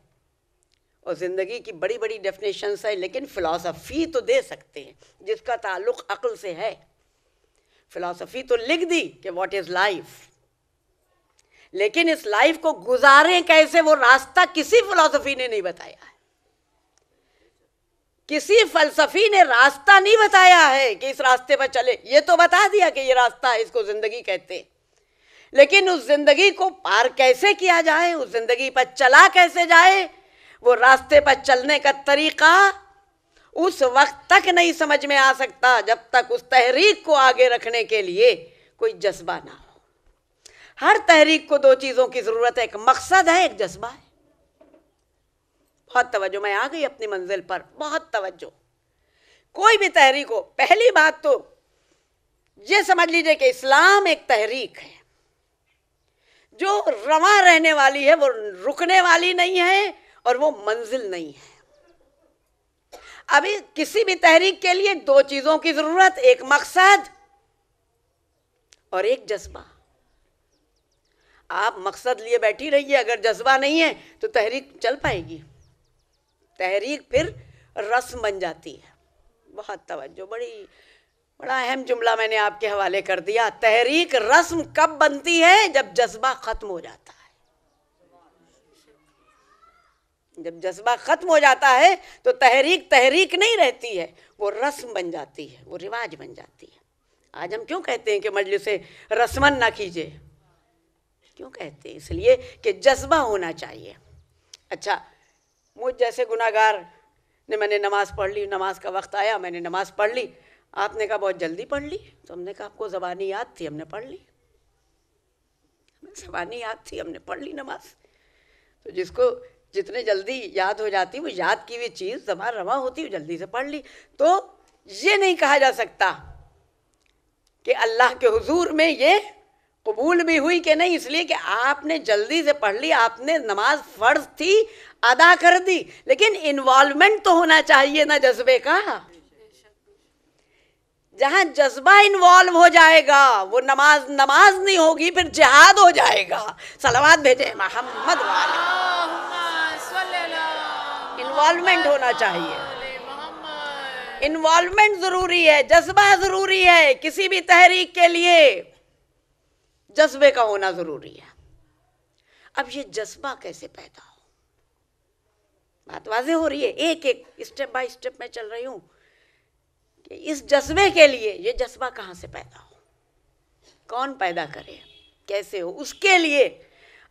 اور زندگی کی بڑی بڑی ڈیفینیشنز ہے. لیکن فلاسفی تو دے سکتے ہیں جس کا تعلق عقل سے ہے. فلاسفی تو لکھ دی کہ واٹ از لائف، لیکن اس لائف کو گزاریں کیسے وہ راستہ کسی فلاسفی نے نہیں بتایا ہے. کسی فلسفی نے راستہ نہیں بتایا ہے کہ اس راستے پر چلے. یہ تو بتا دیا کہ یہ راستہ ہے، اس کو زندگی کہتے ہیں، لیکن اس زندگی کو پار کیسے کیا جائے، اس زندگی پر چلا کیسے جائے، وہ راستے پر چلنے کا طریقہ اس وقت تک نہیں سمجھ میں آ سکتا جب تک اس تحریک کو آگے رکھنے کے لیے کوئی جذبہ نہ ہو. ہر تحریک کو دو چیزوں کی ضرورت ہے، ایک مقصد ہے، ایک جذبہ ہے. بہت توجہ، میں آ گئی اپنی منزل پر، بہت توجہ. کوئی بھی تحریک ہو، پہلی بات تو یہ سمجھ لیجئے کہ اسلام ایک تحریک ہے جو رواں رہنے والی ہے، وہ رکنے والی نہیں ہے اور وہ منزل نہیں ہے. ابھی کسی بھی تحریک کے لیے دو چیزوں کی ضرورت، ایک مقصد اور ایک جذبہ. آپ مقصد لیے بیٹھی رہیے، اگر جذبہ نہیں ہے تو تحریک چل پائے گی. تحریک پھر رسم بن جاتی ہے. بہت توجہ، بڑا اہم جملہ میں نے آپ کے حوالے کر دیا. تحریک رسم کب بنتی ہے؟ جب جذبہ ختم ہو جاتا ہے. جب جذبہ ختم ہو جاتا ہے تو تحریک نہیں رہتی ہے، وہ رسم بن جاتی ہے، وہ رواج بن جاتی ہے. آج ہم کیوں کہتے ہیں کہ مجلس رسمن نہ کیجیے؟ کیوں کہتے ہیں؟ اس لیے کہ جذبہ ہونا چاہیے. اچھا، مجھ جیسے گناہگار نے، میں نے نماز پڑھ لی، نماز کا وقت آیا، میں نے نماز پڑھ لی. آپ نے کہا بہت جلدی پڑھ لی، تو ہم نے کہا آپ کو زبانی یاد تھی، ہم نے پڑھ لی. زبانی یاد تھی، ہم نے پڑھ لی نماز. تو جس کو جتنے جلدی یاد ہو جاتی، وہ یاد کی ہوئی چیز زبان رواں ہوتی، وہ جلدی سے پڑھ لی. تو یہ نہیں کہا جا سکتا کہ اللہ کے حضور میں یہ قبول بھی ہوئی کہ نہیں، اس لیے کہ آپ نے جلدی سے پڑھ لی، آپ نے نماز فرض تھی ادا کر دی. لیکن انوالومنٹ تو ہونا چاہیے نا جذبے کا. جہاں جذبہ انوالو ہو جائے گا وہ نماز نہیں ہوگی، پھر جہاد ہو جائے گا. صلوات بھیجیں محمد والے. انوالومنٹ ہونا چاہیے، انوالومنٹ ضروری ہے، جذبہ ضروری ہے. کسی بھی تحریک کے لیے جذبے کا ہونا ضروری ہے. اب یہ جذبہ کیسے پیدا ہو؟ بات واضح ہو رہی ہے، ایک اسٹیپ بائی اسٹیپ میں چل رہی ہوں کہ اس جذبے کے لیے یہ جذبہ کہاں سے پیدا ہو، کون پیدا کرے، کیسے ہو. اس کے لیے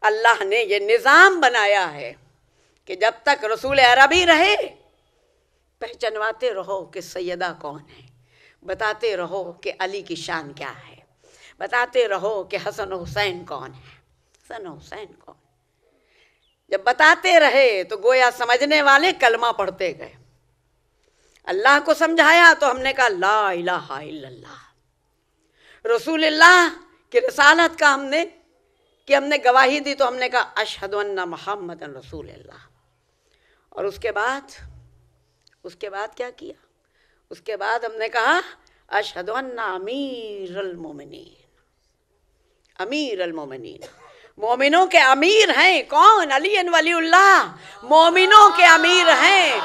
اللہ نے یہ نظام بنایا ہے کہ جب تک رسول عربی رہے پہچنواتے رہو کہ سیدہ کون ہے، بتاتے رہو کہ علی کی شان کیا ہے، بتاتے رہو کہ حسن و حسین کون ہے. حسن حسین کون؟ جب بتاتے رہے تو گویا سمجھنے والے کلمہ پڑھتے گئے. اللہ کو سمجھایا تو ہم نے کہا لا الہ الا اللہ. رسول اللہ کی رسالت کا ہم نے گواہی دی تو ہم نے کہا اشہد ان محمد رسول اللہ. اور اس کے بعد کیا کیا؟ اس کے بعد ہم نے کہا اشہد ان امیر المومنین. امیر المومنین، مومنوں کے امیر ہیں کون؟ علی ولی اللہ. مومنوں کے امیر ہیں،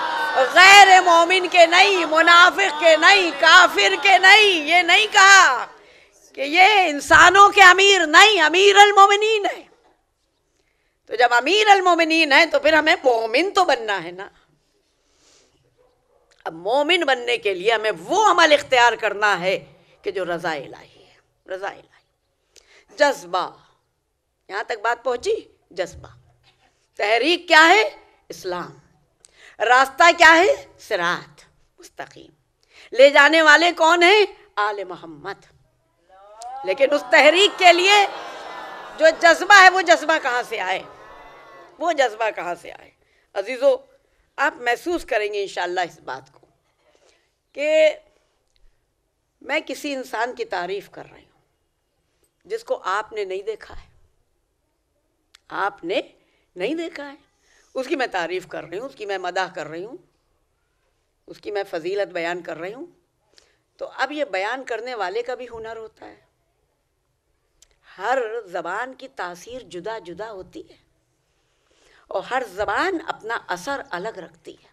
غیر مومن کے نہیں، منافق کے نہیں، کافر کے نہیں. یہ نہیں کہا کہ یہ انسانوں کے امیر نہیں، امیر المومنین ہے. تو جب امیر المومنین ہے تو پھر ہمیں مومن تو بننا ہے نا. اب مومن بننے کے لیے ہمیں وہ عمل اختیار کرنا ہے کہ جو رضا الہی ہے. رضا الہی، جذبہ. یہاں تک بات پہنچی؟ جذبہ. تحریک کیا ہے؟ اسلام. راستہ کیا ہے؟ صراط مستقیم. لے جانے والے کون ہیں؟ آل محمد. لیکن اس تحریک کے لیے جو جذبہ ہے، وہ جذبہ کہاں سے آئے؟ وہ جذبہ کہاں سے آئے؟ عزیزو، آپ محسوس کریں گے انشاءاللہ اس بات کو کہ میں کسی انسان کی تعریف کر رہی ہوں جس کو آپ نے نہیں دیکھا ہے. آپ نے نہیں دیکھا ہے. اس کی میں تعریف کر رہی ہوں، اس کی میں مدح کر رہی ہوں، اس کی میں فضیلت بیان کر رہی ہوں. تو اب یہ بیان کرنے والے کا بھی ہنر ہوتا ہے. ہر زبان کی تاثیر جدا جدا ہوتی ہے اور ہر زبان اپنا اثر الگ رکھتی ہے.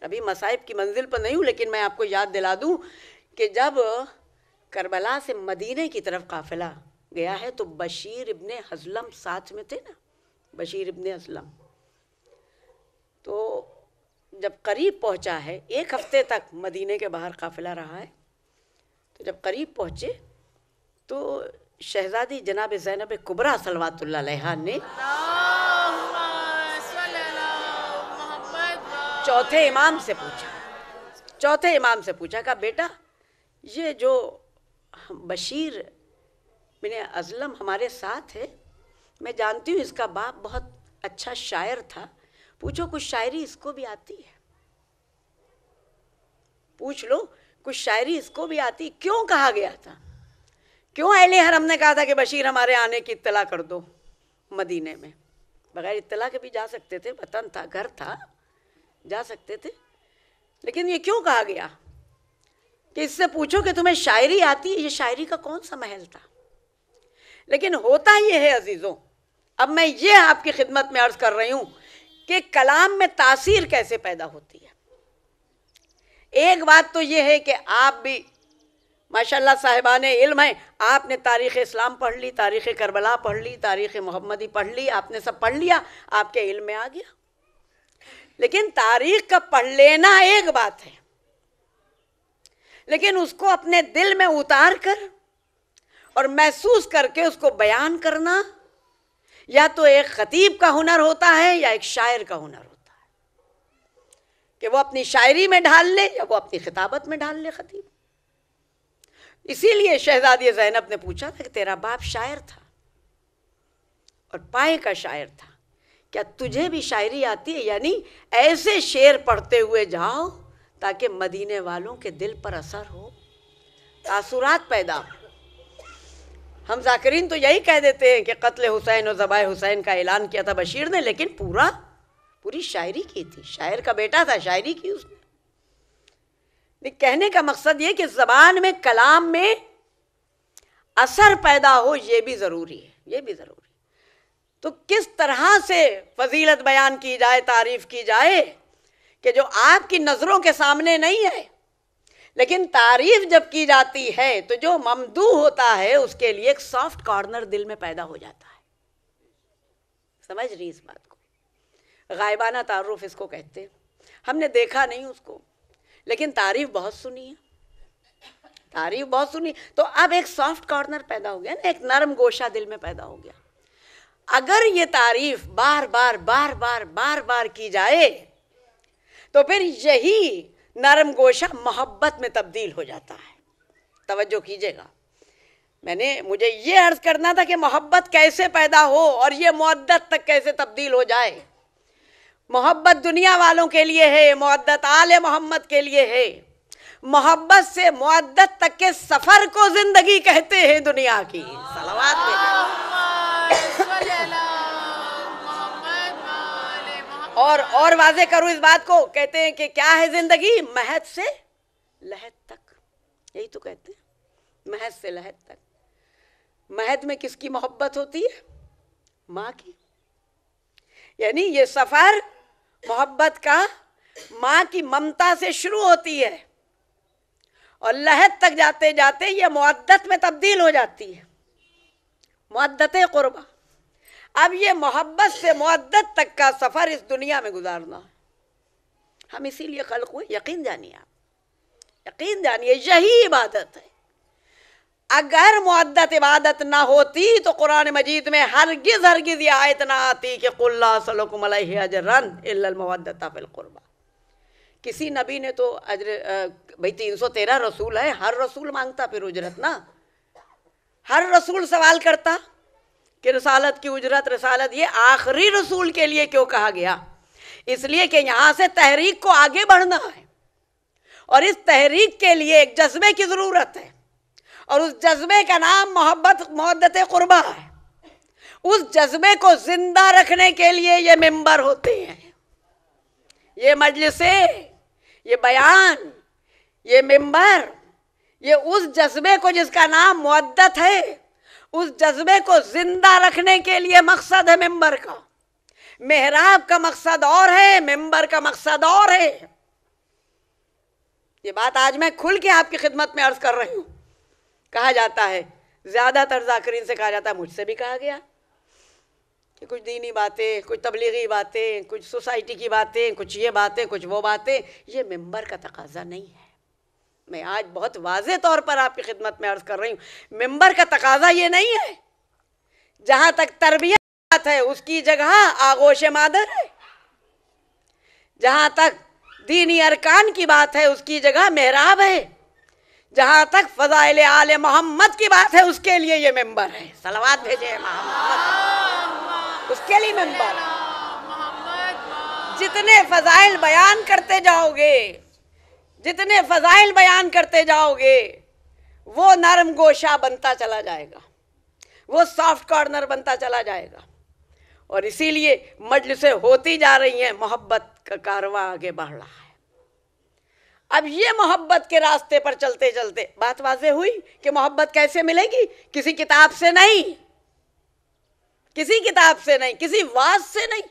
ابھی مصائب کی منزل پر نہیں ہوں، لیکن میں آپ کو یاد دلا دوں کہ جب کربلا سے مدینے کی طرف قافلہ گیا ہے تو بشیر ابن اسلم ساتھ میں تھے نا. بشیر ابن اسلم تو جب قریب پہنچا ہے، 1 ہفتے تک مدینے کے باہر قافلہ رہا ہے، تو جب قریب پہنچے تو شہزادی جناب زینب کبریٰ صلوات اللہ علیہا نے چوتھے امام سے پوچھا کہ بیٹا یہ جو بشیر بن اسلم ہمارے ساتھ ہے، میں جانتی ہوں اس کا باپ بہت اچھا شاعر تھا، پوچھو کچھ شاعری اس کو بھی آتی ہے؟ پوچھ لو کچھ شاعری اس کو بھی آتی. کیوں کہا گیا تھا؟ کیوں اہل حرم نے کہا تھا کہ بشیر ہمارے آنے کی اطلاع کر دو؟ مدینے میں بغیر اطلاع کے بھی جا سکتے تھے، وطن تھا، گھر تھا، جا سکتے تھے. لیکن یہ کیوں کہا گیا کہ اس سے پوچھو کہ تمہیں شاعری آتی ہے؟ یہ شاعری کا کون سا محل تھا؟ لیکن ہوتا یہ ہے عزیزوں، اب میں یہ آپ کی خدمت میں عرض کر رہی ہوں کہ کلام میں تاثیر کیسے پیدا ہوتی ہے. ایک بات تو یہ ہے کہ آپ بھی ماشاءاللہ صاحبان علم ہیں، آپ نے تاریخ اسلام پڑھ لی، تاریخ کربلا پڑھ لی، تاریخ محمدی پڑھ لی، آپ نے سب پڑھ لیا، آپ کے علم میں آ گیا. لیکن تاریخ کا پڑھ لینا ایک بات ہے، لیکن اس کو اپنے دل میں اتار کر اور محسوس کر کے اس کو بیان کرنا یا تو ایک خطیب کا ہنر ہوتا ہے یا ایک شاعر کا ہنر ہوتا ہے کہ وہ اپنی شاعری میں ڈھال لے یا وہ اپنی خطابت میں ڈھال لے خطیب. اسی لیے شہزادی زینب نے پوچھا تھا کہ تیرا باپ شاعر تھا اور پائے کا شاعر تھا، کیا تجھے بھی شاعری آتی ہے؟ یعنی ایسے شعر پڑھتے ہوئے جاؤ تاکہ مدینے والوں کے دل پر اثر ہو، تاثرات پیدا ہو. ہم ذاکرین تو یہی کہہ دیتے ہیں کہ قتل حسین و ذبح حسین کا اعلان کیا تھا بشیر نے، لیکن پوری شاعری کی تھی. شاعر کا بیٹا تھا، شاعری کی اس نے. کہنے کا مقصد یہ کہ زبان میں، کلام میں اثر پیدا ہو، یہ بھی ضروری ہے، یہ بھی ضروری. تو کس طرح سے فضیلت بیان کی جائے، تعریف کی جائے کہ جو آپ کی نظروں کے سامنے نہیں ہے، لیکن تعریف جب کی جاتی ہے تو جو ممدوح ہوتا ہے اس کے لیے ایک سافٹ کارنر دل میں پیدا ہو جاتا ہے. سمجھ رہی اس بات کو؟ غائبانہ تعارف اس کو کہتے ہیں. ہم نے دیکھا نہیں اس کو، لیکن تعریف بہت سنی ہے، تعریف بہت سنی. تو اب ایک سافٹ کارنر پیدا ہو گیا نا، ایک نرم گوشہ دل میں پیدا ہو گیا. اگر یہ تعریف بار بار کی جائے تو پھر یہی نرم گوشہ محبت میں تبدیل ہو جاتا ہے. توجہ کیجئے گا، مجھے یہ عرض کرنا تھا کہ محبت کیسے پیدا ہو اور یہ مودت تک کیسے تبدیل ہو جائے. محبت دنیا والوں کے لیے ہے، مودت آل محمد کے لیے ہے. محبت سے مودت تک کے سفر کو زندگی کہتے ہیں دنیا کی. صلوات اور واضح کروں اس بات کو، کہتے ہیں کہ کیا ہے زندگی؟ مہد سے لحد تک. یہی تو کہتے ہیں، مہد سے لحد تک. مہد میں کس کی محبت ہوتی ہے؟ ماں کی. یعنی یہ سفر محبت کا ماں کی ممتا سے شروع ہوتی ہے اور لحد تک جاتے جاتے یہ مودت میں تبدیل ہو جاتی ہے، مودت قربہ. اب یہ محبت سے مودت تک کا سفر اس دنیا میں گزارنا ہے. ہم اسی لیے خلق ہوئے. یقین جانیے، آپ یقین جانیے، یہی عبادت ہے. اگر مودت عبادت نہ ہوتی تو قرآن مجید میں ہرگز یہ آیت نہ آتی کہ قُلْ لَا أَسْأَلُكُمْ عَلَيْهِ أَجْرًا إِلَّا الْمَوَدَّةَ فِي الْقُرْبَى. کسی نبی نے تو اجر، بھئی 313 رسول ہے، ہر رسول مانگتا پھر اجرت نا. ہر رسول سوال کرتا کہ رسالت کی اجرت، رسالت. یہ آخری رسول کے لیے کیوں کہا گیا؟ اس لیے کہ یہاں سے تحریک کو آگے بڑھنا ہے اور اس تحریک کے لیے ایک جذبے کی ضرورت ہے اور اس جذبے کا نام مودت قربہ ہے. اس جذبے کو زندہ رکھنے کے لیے یہ ممبر ہوتے ہیں، یہ مجلسیں، یہ بیان، یہ ممبر. یہ اس جذبے کو جس کا نام مودت ہے، اس جذبے کو زندہ رکھنے کے لیے مقصد ہے ممبر کا. محراب کا مقصد اور ہے، ممبر کا مقصد اور ہے. یہ بات آج میں کھل کے آپ کی خدمت میں عرض کر رہی ہوں. کہا جاتا ہے، زیادہ تر ذاکرین سے کہا جاتا ہے، مجھ سے بھی کہا گیا کہ کچھ دینی باتیں، کچھ تبلیغی باتیں، کچھ سوسائٹی کی باتیں، کچھ یہ باتیں، کچھ وہ باتیں، یہ ممبر کا تقاضا نہیں ہے. میں آج بہت واضح طور پر آپ کی خدمت میں عرض کر رہی ہوں، ممبر کا تقاضا یہ نہیں ہے. جہاں تک تربیت ہے اس کی جگہ آغوش مادر ہے. جہاں تک دینی ارکان کی بات ہے اس کی جگہ محراب ہے. جہاں تک فضائل آل محمد کی بات ہے اس کے لیے یہ ممبر ہے. صلوات بھیجے محمد، اس کے لیے ممبر. جتنے فضائل بیان کرتے جاؤ گے، جتنے فضائل بیان کرتے جاؤ گے، وہ نرم گوشہ بنتا چلا جائے گا، وہ سافٹ کارنر بنتا چلا جائے گا. اور اسی لیے مجلسیں ہوتی جا رہی ہیں، محبت کا کارواں آگے بڑھ رہا ہے. اب یہ محبت کے راستے پر چلتے چلتے بات واضح ہوئی کہ محبت کیسے ملے گی؟ کسی کتاب سے نہیں، کسی کتاب سے نہیں، کسی واعظ سے نہیں،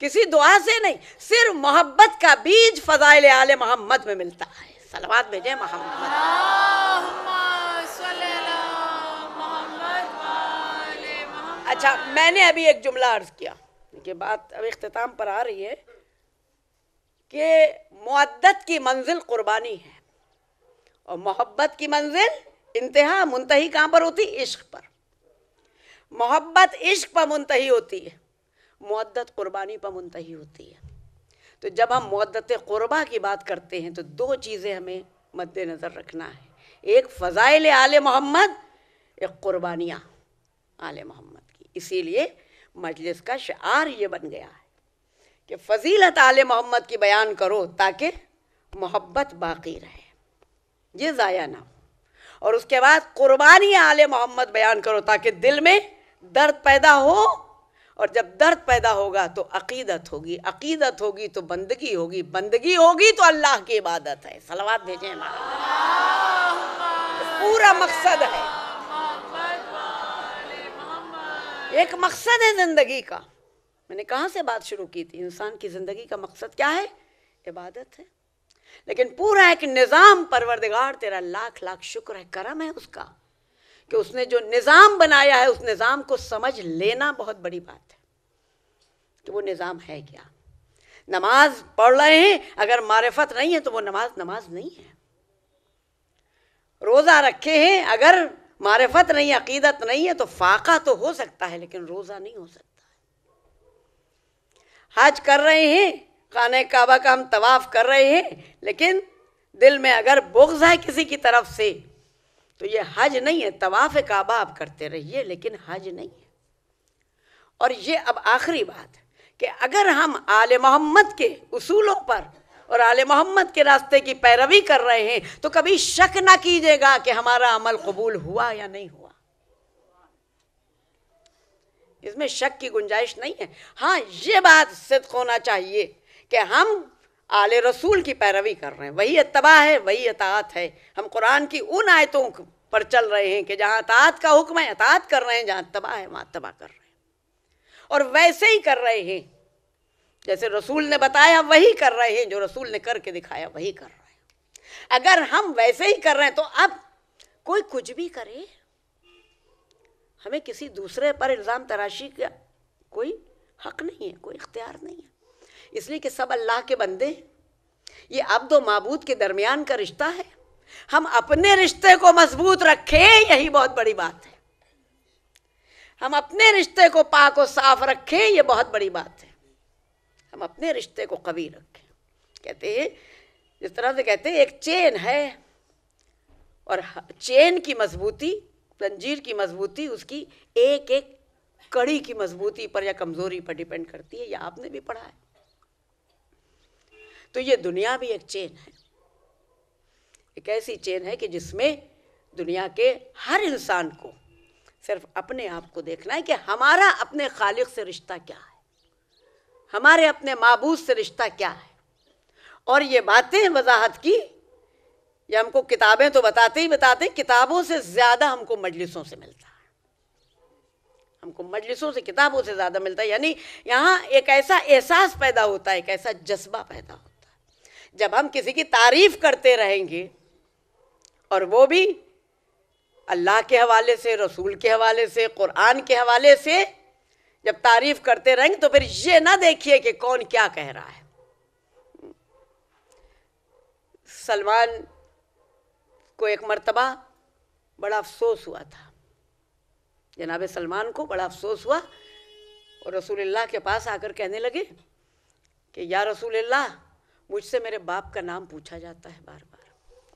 کسی دعا سے نہیں. صرف محبت کا بیج فضائل آل محمد میں ملتا ہے. صلوات بھیجیں محمد. اچھا، میں نے ابھی ایک جملہ عرض کیا کہ بات اب اختتام پر آ رہی ہے کہ مودت کی منزل قربانی ہے اور محبت کی منزل انتہا، منتہی کہاں پر ہوتی؟ عشق پر. محبت عشق پر منتہی ہوتی ہے، مودت قربانی پر منتہی ہوتی ہے. تو جب ہم مودت قربہ کی بات کرتے ہیں تو دو چیزیں ہمیں مد نظر رکھنا ہے. ایک فضائل آل محمد، ایک قربانیاں آل محمد کی. اسی لیے مجلس کا شعار یہ بن گیا ہے کہ فضیلت آل محمد کی بیان کرو تاکہ محبت باقی رہے، یہ ضائع نہ ہو. اور اس کے بعد قربانی آل محمد بیان کرو تاکہ دل میں درد پیدا ہو. اور جب درد پیدا ہوگا تو عقیدت ہوگی، عقیدت ہوگی تو بندگی ہوگی، بندگی ہوگی تو اللہ کی عبادت ہے. صلوات بھیجیں. پورا مقصد ہے، ایک مقصد ہے زندگی کا. میں نے کہاں سے بات شروع کی تھی؟ انسان کی زندگی کا مقصد کیا ہے؟ عبادت ہے. لیکن پورا ایک نظام، پروردگار تیرا لاکھ لاکھ شکر ہے، کرم ہے اس کا کہ اس نے جو نظام بنایا ہے اس نظام کو سمجھ لینا بہت بڑی بات ہے کہ وہ نظام ہے کیا. نماز پڑھ رہے ہیں، اگر معرفت نہیں ہے تو وہ نماز نہیں ہے. روزہ رکھے ہیں، اگر معرفت نہیں، عقیدت نہیں ہے تو فاقہ تو ہو سکتا ہے لیکن روزہ نہیں ہو سکتا. حج کر رہے ہیں، خانہ کعبہ کا ہم طواف کر رہے ہیں، لیکن دل میں اگر بغض ہے کسی کی طرف سے تو یہ حج نہیں ہے، طواف کعبہ آپ کرتے رہیے لیکن حج نہیں ہے۔ اور یہ اب آخری بات ہے کہ اگر ہم آل محمد کے اصولوں پر اور آل محمد کے راستے کی پیروی کر رہے ہیں تو کبھی شک نہ کیجیے گا کہ ہمارا عمل قبول ہوا یا نہیں ہوا، اس میں شک کی گنجائش نہیں ہے۔ ہاں یہ بات صدق ہونا چاہیے کہ ہم آل رسول کی پیروی کر رہے ہیں، وہی اتباع ہے، وہی اطاعت ہے۔ ہم قرآن کی ان آیتوں پر چل رہے ہیں کہ جہاں اطاعت کا حکم ہے اطاعت کر رہے ہیں، جہاں اتباع ہے وہاں اتباع کر رہے ہیں، اور ویسے ہی کر رہے ہیں جیسے رسول نے بتایا وہی کر رہے ہیں، جو رسول نے کر کے دکھایا وہی کر رہے ہیں۔ اگر ہم ویسے ہی کر رہے ہیں تو اب کوئی کچھ بھی کرے، ہمیں کسی دوسرے پر الزام تراشی کا کوئی حق نہیں ہے، کوئی اختیار نہیں ہے، اس لیے کہ سب اللہ کے بندے ہیں۔ یہ عبد و معبود کے درمیان کا رشتہ ہے، ہم اپنے رشتے کو مضبوط رکھیں، یہی بہت بڑی بات ہے۔ ہم اپنے رشتے کو پاک و صاف رکھیں، یہ بہت بڑی بات ہے۔ ہم اپنے رشتے کو قوی رکھیں۔ کہتے ہیں جس طرح سے کہتے ہیں ایک چین ہے، اور چین کی مضبوطی، زنجیر کی مضبوطی اس کی ایک ایک کڑی کی مضبوطی پر یا کمزوری پر ڈیپینڈ کرتی ہے، یہ آپ نے بھی پڑھا ہے۔ تو یہ دنیا بھی ایک چین ہے، ایک ایسی چین ہے کہ جس میں دنیا کے ہر انسان کو صرف اپنے آپ کو دیکھنا ہے کہ ہمارا اپنے خالق سے رشتہ کیا ہے، ہمارے اپنے معبود سے رشتہ کیا ہے۔ اور یہ باتیں وضاحت کی، یہ ہم کو کتابیں تو بتاتے ہی بتاتے ہیں، کتابوں سے زیادہ ہم کو مجلسوں سے ملتا ہے، ہم کو مجلسوں سے کتابوں سے زیادہ ملتا ہے۔ یعنی یہاں ایک ایسا احساس پیدا ہوتا ہے، ایک ایسا جذبہ پیدا ہوتا ہے، جب ہم کسی کی تعریف کرتے رہیں گے اور وہ بھی اللہ کے حوالے سے، رسول کے حوالے سے، قرآن کے حوالے سے جب تعریف کرتے رہیں گے تو پھر یہ نہ دیکھیے کہ کون کیا کہہ رہا ہے۔ سلمان کو ایک مرتبہ بڑا افسوس ہوا تھا، جناب سلمان کو بڑا افسوس ہوا اور رسول اللہ کے پاس آ کر کہنے لگے کہ یا رسول اللہ، مجھ سے میرے باپ کا نام پوچھا جاتا ہے بار بار۔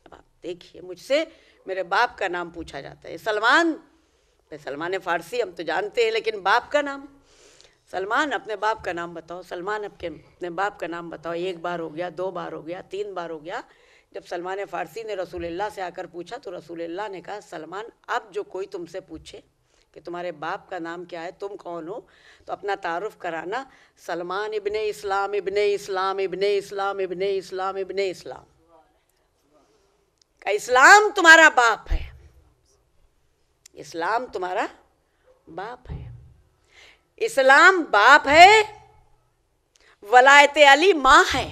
اب آپ دیکھیے، مجھ سے میرے باپ کا نام پوچھا جاتا ہے۔ سلمان فارسی ہم تو جانتے ہیں، لیکن باپ کا نام، سلمان اپنے باپ کا نام بتاؤ، سلمان اپنے باپ کا نام بتاؤ۔ ایک بار ہو گیا، دو بار ہو گیا، تین بار ہو گیا۔ جب سلمان فارسی نے رسول اللہ سے آ کر پوچھا تو رسول اللہ نے کہا سلمان، اب جو کوئی تم سے پوچھے کہ تمہارے باپ کا نام کیا ہے، تم کون ہو، تو اپنا تعارف کرانا، سلمان ابن اسلام ابن اسلام ابن اسلام ابن اسلام ابن اسلام۔ کہ اسلام تمہارا باپ ہے، اسلام تمہارا باپ ہے، اسلام باپ ہے، ولایت علی ماں ہے۔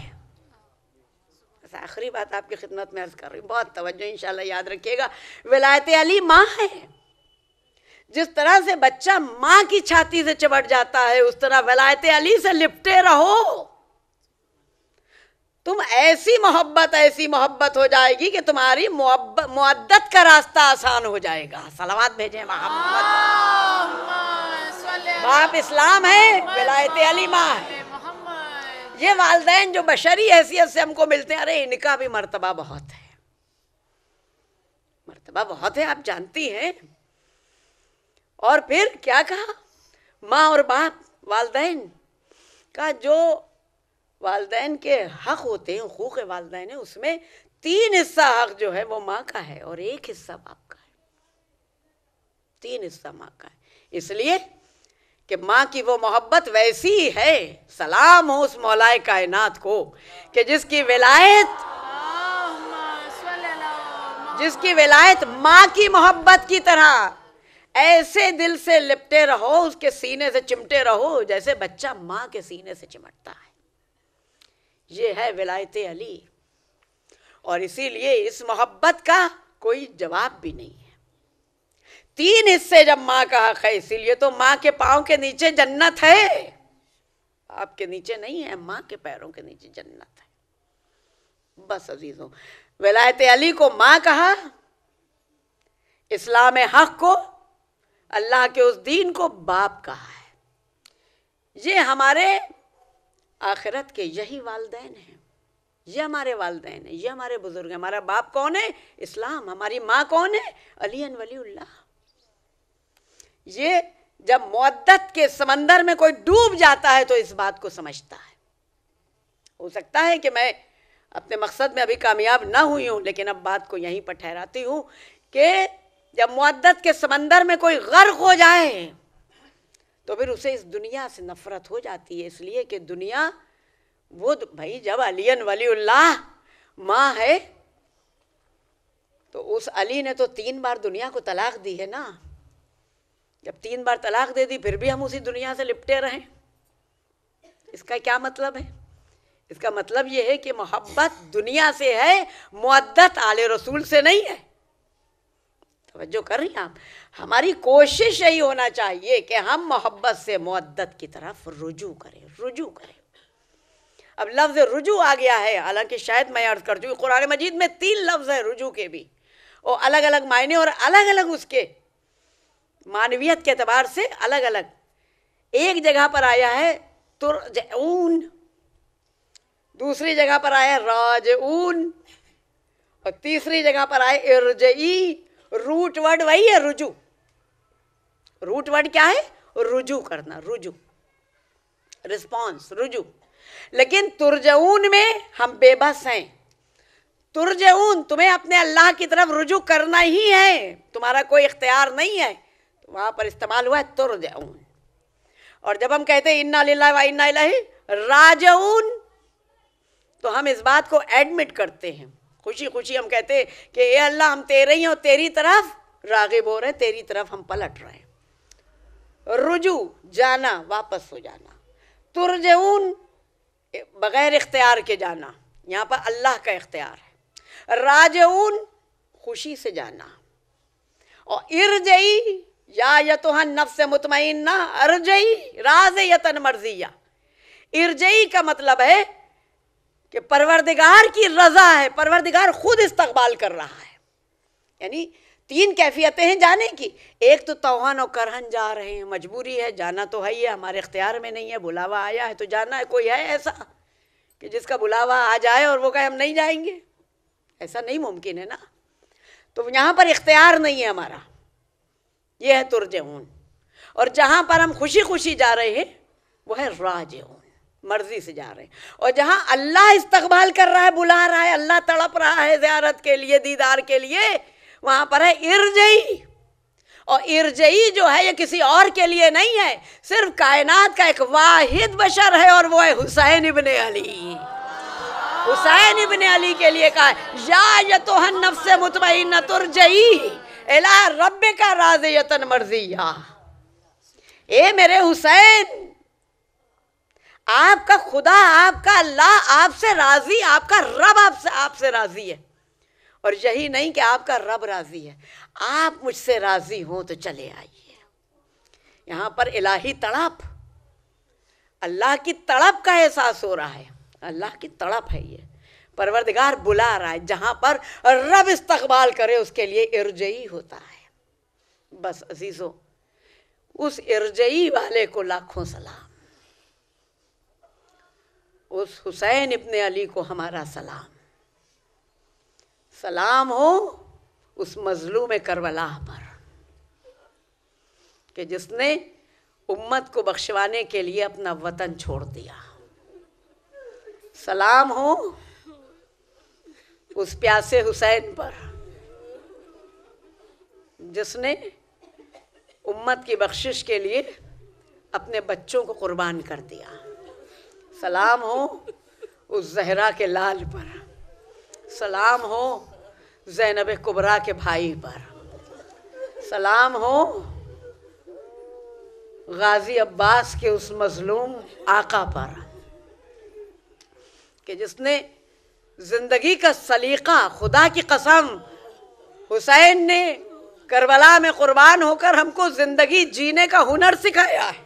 آخری بات آپ کی خدمت میں عرض کر رہی ہوں، بہت توجہ انشاءاللہ یاد رکھیے گا، ولایت علی ماں ہے۔ جس طرح سے بچہ ماں کی چھاتی سے چمٹ جاتا ہے، اس طرح ولایت علی سے لپٹے رہو، تم ایسی محبت ہو جائے گی کہ تمہاری مودت کا راستہ آسان ہو جائے گا۔ صلوات بھیجیں محمد۔ باپ اسلام ہے، ولایت علی ماں ہے۔ یہ والدین جو بشری حیثیت سے ہم کو ملتے ہیں، ارے ان کا بھی مرتبہ بہت ہے، مرتبہ بہت ہے، آپ جانتی ہیں۔ اور پھر کیا کہا، ماں اور باپ، والدین کا جو والدین کے حق ہوتے ہیں، حقوق والدین ہیں، اس میں 3 حصہ حق جو ہے وہ ماں کا ہے اور 1 حصہ باپ کا ہے، 3 حصہ ماں کا ہے۔ اس لیے کہ ماں کی وہ محبت ویسی ہے، سلام ہو اس مولائے کائنات کو کہ جس کی ولایت ماں کی محبت کی طرح ایسے دل سے لپٹے رہو، اس کے سینے سے چمٹے رہو جیسے بچہ ماں کے سینے سے چمٹتا ہے۔ یہ ہے ولایت علی، اور اسی لیے اس محبت کا کوئی جواب بھی نہیں ہے۔ 3 حصے جب ماں کا حق ہے، اسی لیے تو ماں کے پاؤں کے نیچے جنت ہے، آپ کے نیچے نہیں ہے، ماں کے پیروں کے نیچے جنت ہے۔ بس عزیزوں، ولایت علی کو ماں کہا، اسلام حق کو، اللہ کے اس دین کو باپ کہا ہے۔ یہ ہمارے آخرت کے یہی والدین ہیں، یہ ہمارے والدین ہیں، یہ ہمارے بزرگ ہیں. ہمارا باپ کون ہے؟ اسلام. ہماری ماں کون ہے؟ علی ولی اللہ. یہ جب مودت کے سمندر میں کوئی ڈوب جاتا ہے تو اس بات کو سمجھتا ہے. ہو سکتا ہے کہ میں اپنے مقصد میں ابھی کامیاب نہ ہوئی ہوں، لیکن اب بات کو یہیں پر ٹھہراتی ہوں کہ جب مودت کے سمندر میں کوئی غرق ہو جائے تو پھر اسے اس دنیا سے نفرت ہو جاتی ہے. اس لیے کہ دنیا وہ بھائی جب علی ولی اللہ ماں ہے تو اس علی نے تو 3 بار دنیا کو طلاق دی ہے نا. جب 3 بار طلاق دے دی پھر بھی ہم اسی دنیا سے لپٹے رہیں. اس کا کیا مطلب ہے؟ اس کا مطلب یہ ہے کہ محبت دنیا سے ہے، مودت آل رسول سے نہیں ہے. توجہ کر رہی ہیں آپ؟ ہماری کوشش یہی ہونا چاہیے کہ ہم محبت سے مودت کی طرف رجوع کریں. اب لفظ رجوع آ گیا ہے، حالانکہ شاید میں عرض کر چکی قرآن مجید میں 3 لفظ ہے رجوع کے بھی، اور الگ الگ معنی اور الگ الگ اس کے معنویت کے اعتبار سے الگ الگ. ایک جگہ پر آیا ہے ترجعون، دوسری جگہ پر آیا راجعون، اور تیسری جگہ پر آئے ارجعی. روٹ ورڈ وہی ہے رجوع. روٹ ورڈ کیا ہے؟ رجوع کرنا، رجوع، رسپانس، رجوع. لیکن ترجعون میں ہم بے بس ہیں. ترجعون تمہیں اپنے اللہ کی طرف رجوع کرنا ہی ہے، تمہارا کوئی اختیار نہیں ہے. وہاں پر استعمال ہوا ہے ترجعون. اور جب ہم کہتے ہیں انا للہ و انا الیہ راجعون تو ہم اس بات کو ایڈمٹ کرتے ہیں، خوشی خوشی ہم کہتے ہیں کہ اے اللہ ہم تیرے ہی ہیں اور تیری طرف راغب ہو رہے ہیں، تیری طرف ہم پلٹ رہے ہیں. رجوع جانا، واپس ہو جانا. ترجعون بغیر اختیار کے جانا، یہاں پر اللہ کا اختیار ہے. راجعون خوشی سے جانا. اور ارجعی یا ایتھا النفس مطمئنہ ارجعی راضیۃ مرضیہ. ارجعی کا مطلب ہے کہ پروردگار کی رضا ہے، پروردگار خود استقبال کر رہا ہے. یعنی 3 کیفیتیں ہیں جانے کی. ایک تو توہن و کرہن جا رہے ہیں، مجبوری ہے، جانا تو ہے ہی ہے، ہمارے اختیار میں نہیں ہے، بلاوا آیا ہے تو جانا ہے. کوئی ہے ایسا کہ جس کا بلاوا آ جائے اور وہ کہے ہم نہیں جائیں گے؟ ایسا نہیں ممکن ہے نا. تو یہاں پر اختیار نہیں ہے ہمارا. یہ ہے ترجعون. اور جہاں پر ہم خوشی خوشی جا رہے ہیں وہ ہے راجعون، مرضی سے جا رہے ہیں. اور جہاں اللہ استقبال کر رہا ہے، بلا رہا ہے، اللہ تڑپ رہا ہے زیارت کے لیے، دیدار کے لیے، وہاں پر ہے ارجعی. اور ارجعی جو ہے یہ کسی اور کے لیے نہیں ہے، صرف کائنات کا ایک واحد بشر ہے اور وہ ہے حسین ابن علی. حسین ابن علی کے لیے کہا ہے یا ایتھا النفس مطمئنہ ارجعی الی ربک راضیۃ مرضیہ. اے میرے حسین، آپ کا خدا، آپ کا اللہ آپ سے راضی، آپ کا رب آپ سے راضی ہے. اور یہی نہیں کہ آپ کا رب راضی ہے، آپ مجھ سے راضی ہوں تو چلے آئیے. یہاں پر الہی تڑپ، اللہ کی تڑپ کا احساس ہو رہا ہے. اللہ کی تڑپ ہے، یہ پروردگار بلا رہا ہے. جہاں پر رب استقبال کرے اس کے لیے ارجعی ہوتا ہے. بس عزیزو، اس ارجعی والے کو لاکھوں سلام، اس حسین ابن علی کو ہمارا سلام. سلام ہو اس مظلوم کربلا پر کہ جس نے امت کو بخشوانے کے لیے اپنا وطن چھوڑ دیا. سلام ہو اس پیاسے حسین پر جس نے امت کی بخشش کے لیے اپنے بچوں کو قربان کر دیا. سلام ہو اس زہرا کے لال پر. سلام ہو زینب کبریٰ کے بھائی پر. سلام ہو غازی عباس کے اس مظلوم آقا پر کہ جس نے زندگی کا سلیقہ، خدا کی قسم حسین نے کربلا میں قربان ہو کر ہم کو زندگی جینے کا ہنر سکھایا ہے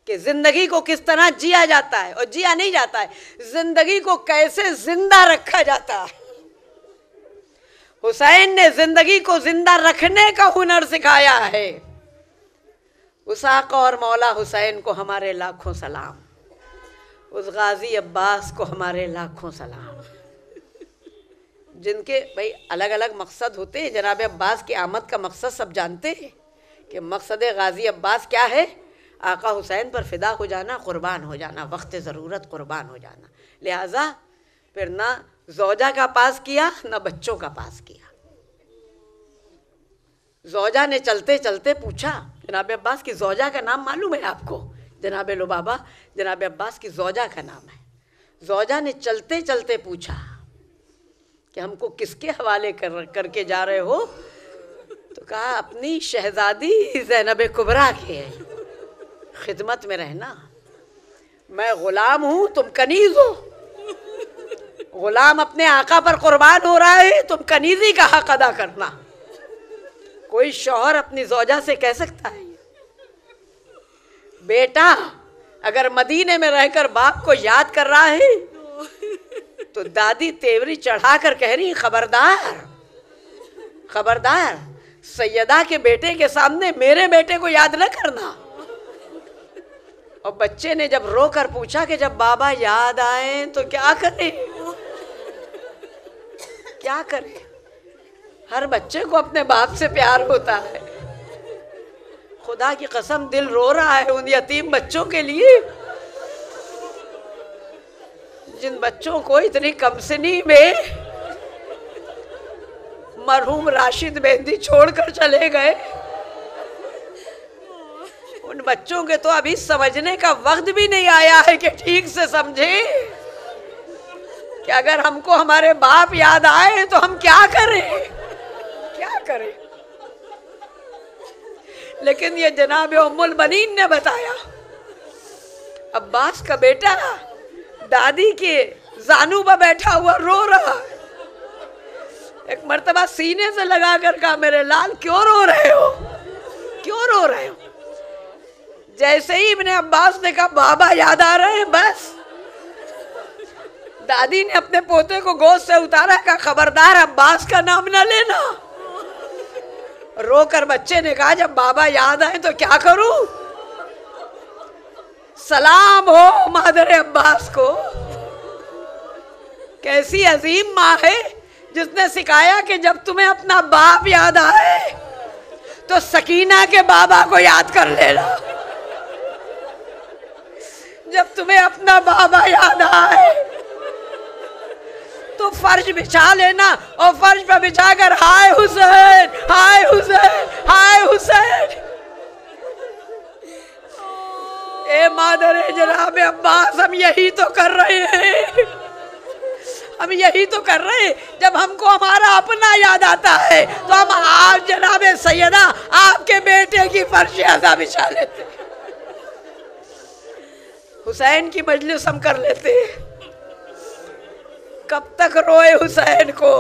کہ زندگی کو کس طرح جیا جاتا ہے اور جیا نہیں جاتا ہے، زندگی کو کیسے زندہ رکھا جاتا ہے. حسین نے زندگی کو زندہ رکھنے کا ہنر سکھایا ہے. اس آقا اور مولا حسین کو ہمارے لاکھوں سلام. اس غازی عباس کو ہمارے لاکھوں سلام، جن کے بھائی الگ الگ مقصد ہوتے ہیں۔ جناب عباس کی آمد کا مقصد سب جانتے ہیں کہ مقصد غازی عباس کیا ہے؟ آقا حسین پر فدا ہو جانا، قربان ہو جانا، وقت ضرورت قربان ہو جانا۔ لہٰذا پھر نہ زوجہ کا پاس کیا نہ بچوں کا پاس کیا۔ زوجہ نے چلتے چلتے پوچھا، جناب عباس کی زوجہ کا نام معلوم ہے آپ کو؟ جناب لبابہ جناب عباس کی زوجہ کا نام ہے۔ زوجہ نے چلتے چلتے پوچھا کہ ہم کو کس کے حوالے کر کے جا رہے ہو؟ تو کہا اپنی شہزادی زینب کبریٰ کے خدمت میں رہنا، میں غلام ہوں، تم کنیز ہو۔ غلام اپنے آقا پر قربان ہو رہا ہے، تم کنیزی کا حق ادا کرنا۔ کوئی شوہر اپنی زوجہ سے کہہ سکتا ہے؟ بیٹا اگر مدینے میں رہ کر باپ کو یاد کر رہا ہے تو دادی تیوری چڑھا کر کہہ رہی خبردار خبردار، سیدہ کے بیٹے کے سامنے میرے بیٹے کو یاد نہ کرنا۔ اور بچے نے جب رو کر پوچھا کہ جب بابا یاد آئیں تو کیا کریں؟ کیا کریں؟ ہر بچے کو اپنے باپ سے پیار ہوتا ہے۔ خدا کی قسم دل رو رہا ہے ان یتیم بچوں کے لیے جن بچوں کو اتنی کم سنی میں مرحوم راشد مہندی چھوڑ کر چلے گئے۔ ان بچوں کے تو ابھی سمجھنے کا وقت بھی نہیں آیا ہے کہ ٹھیک سے سمجھیں کہ اگر ہم کو ہمارے باپ یاد آئے تو ہم کیا کریں، کیا کریں۔ لیکن یہ جناب ام البنین نے بتایا، عباس کا بیٹا دادی کے زانو پر بیٹھا ہوا رو رہا، ایک مرتبہ سینے سے لگا کر کہا میرے لال کیوں رو رہے ہو، کیوں رو رہے ہو؟ جیسے ہی ابن عباس نے کہا بابا یاد آ رہے ہیں، بس دادی نے اپنے پوتے کو گود سے اتارا، کہا خبردار عباس کا نام نہ لینا۔ رو کر بچے نے کہا جب بابا یاد آئے تو کیا کروں؟ سلام ہو مادر عباس کو، کیسی عظیم ماں ہے جس نے سکھایا کہ جب تمہیں اپنا باپ یاد آئے تو سکینہ کے بابا کو یاد کر لینا۔ جب تمہیں اپنا بابا یاد آئے تو فرش بچھا لینا، اور فرش پہ بچھا کر ہائے حسین ہائے حسین ہائے حسین۔ اے مادر جناب عباس ہم یہی تو کر رہے ہیں، ہم یہی تو کر رہے ہیں۔ جب ہم کو ہمارا اپنا یاد آتا ہے تو ہم آپ جناب سیدہ آپ کے بیٹے کی فرش عزا بچھا لیتے، حسین کی مجلس ہم کر لیتے۔ کب تک روئے حسین کو؟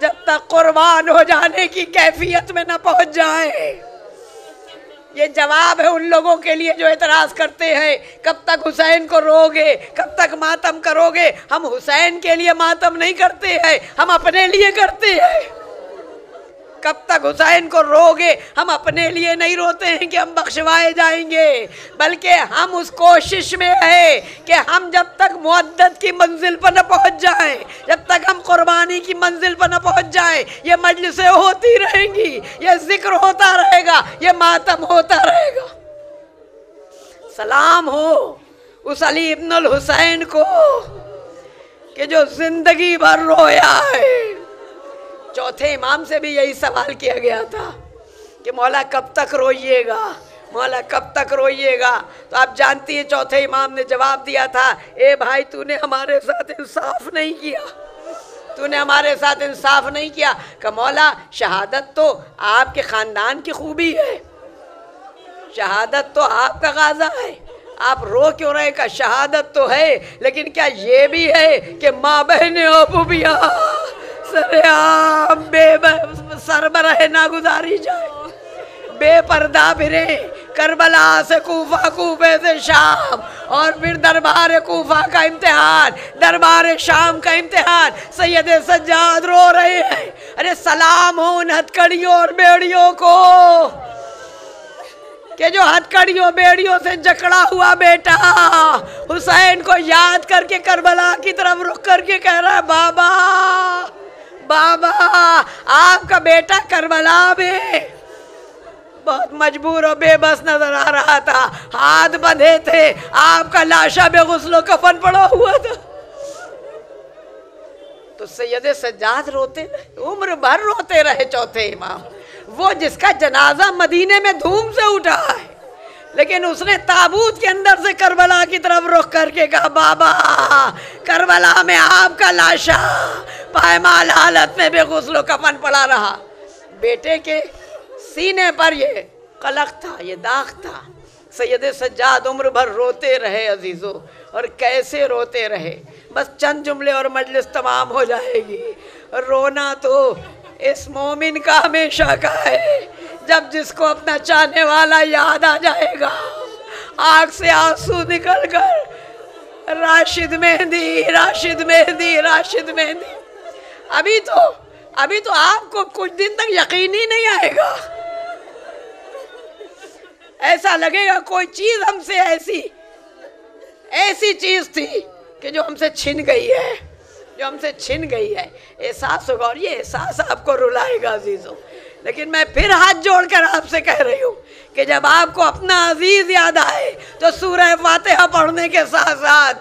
جب تک قربان ہو جانے کی کیفیت میں نہ پہنچ جائے۔ یہ جواب ہے ان لوگوں کے لیے جو اعتراض کرتے ہیں کب تک حسین کو رو گے، کب تک ماتم کرو گے؟ ہم حسین کے لیے ماتم نہیں کرتے ہیں، ہم اپنے لیے کرتے ہیں۔ کب تک حسین کو رو گے؟ ہم اپنے لیے نہیں روتے ہیں کہ ہم بخشوائے جائیں گے، بلکہ ہم اس کوشش میں ہیں کہ ہم جب تک مودت کی منزل پر نہ پہنچ جائیں، جب تک ہم قربانی کی منزل پر نہ پہنچ جائیں، یہ مجلسیں ہوتی رہیں گی، یہ ذکر ہوتا رہے گا، یہ ماتم ہوتا رہے گا۔ سلام ہو اس علی ابن الحسین کو کہ جو زندگی بھر رویا ہے۔ چوتھے امام سے بھی یہی سوال کیا گیا تھا کہ مولا کب تک روئیے گا، مولا کب تک روئیے گا؟ تو آپ جانتی ہیں چوتھے امام نے جواب دیا تھا، اے بھائی تو نے ہمارے ساتھ انصاف نہیں کیا، تو نے ہمارے ساتھ انصاف نہیں کیا۔ کہ مولا شہادت تو آپ کے خاندان کی خوبی ہے، شہادت تو آپ کا غازہ ہے، آپ رو کیوں رہے؟ کا شہادت تو ہے، لیکن کیا یہ بھی ہے کہ ماں بہنیں ابوبیاں سریعام بے سربراہ نہ گزاری جائے، بے پردہ پھرے کربلا سے کوفہ، کوفے سے شام، اور پھر دربار کوفہ کا امتحان، دربار شام کا امتحان۔ سید سجاد رو رہے ہیں۔ ارے سلام ہو ان ہتھ کڑیوں اور بیڑیوں کو کہ جو ہتھکڑیوں بیڑیوں سے جکڑا ہوا بیٹا حسین کو یاد کر کے کربلا کی طرف رخ کر کے کہہ رہا ہے بابا بابا آپ کا بیٹا کربلا میں بہت مجبور و بے بس نظر آ رہا تھا، ہاتھ بندھے تھے، آپ کا لاشا بے غسل و کفن پڑا ہوا تھا۔ تو سید سجاد روتے رہے، عمر بھر روتے رہے چوتھے امام، وہ جس کا جنازہ مدینے میں دھوم سے اٹھا ہے، لیکن اس نے تابوت کے اندر سے کربلا کی طرف رخ کر کے کہا بابا کربلا میں آپ کا لاشا پائمال حالت میں بے غسل و کفن پڑا رہا۔ بیٹے کے سینے پر یہ قلق تھا، یہ داغ تھا۔ سید سجاد عمر بھر روتے رہے عزیزو، اور کیسے روتے رہے، بس چند جملے اور مجلس تمام ہو جائے گی۔ رونا تو اس مومن کا ہمیشہ کا ہے، جب جس کو اپنا چاہنے والا یاد آ جائے گا آنکھ سے آنسو نکل کر راشد مہندی راشد مہندی راشد مہندی۔ ابھی تو آپ کو کچھ دن تک یقین ہی نہیں آئے گا، ایسا لگے گا کوئی چیز ہم سے ایسی چیز تھی کہ جو ہم سے چھن گئی ہے، جو ہم سے چھن گئی ہے۔ احساس ہوگا، اور یہ احساس آپ کو رلائے گا عزیزوں۔ لیکن میں پھر ہاتھ جوڑ کر آپ سے کہہ رہی ہوں کہ جب آپ کو اپنا عزیز یاد آئے تو سورہ فاتحہ پڑھنے کے ساتھ ساتھ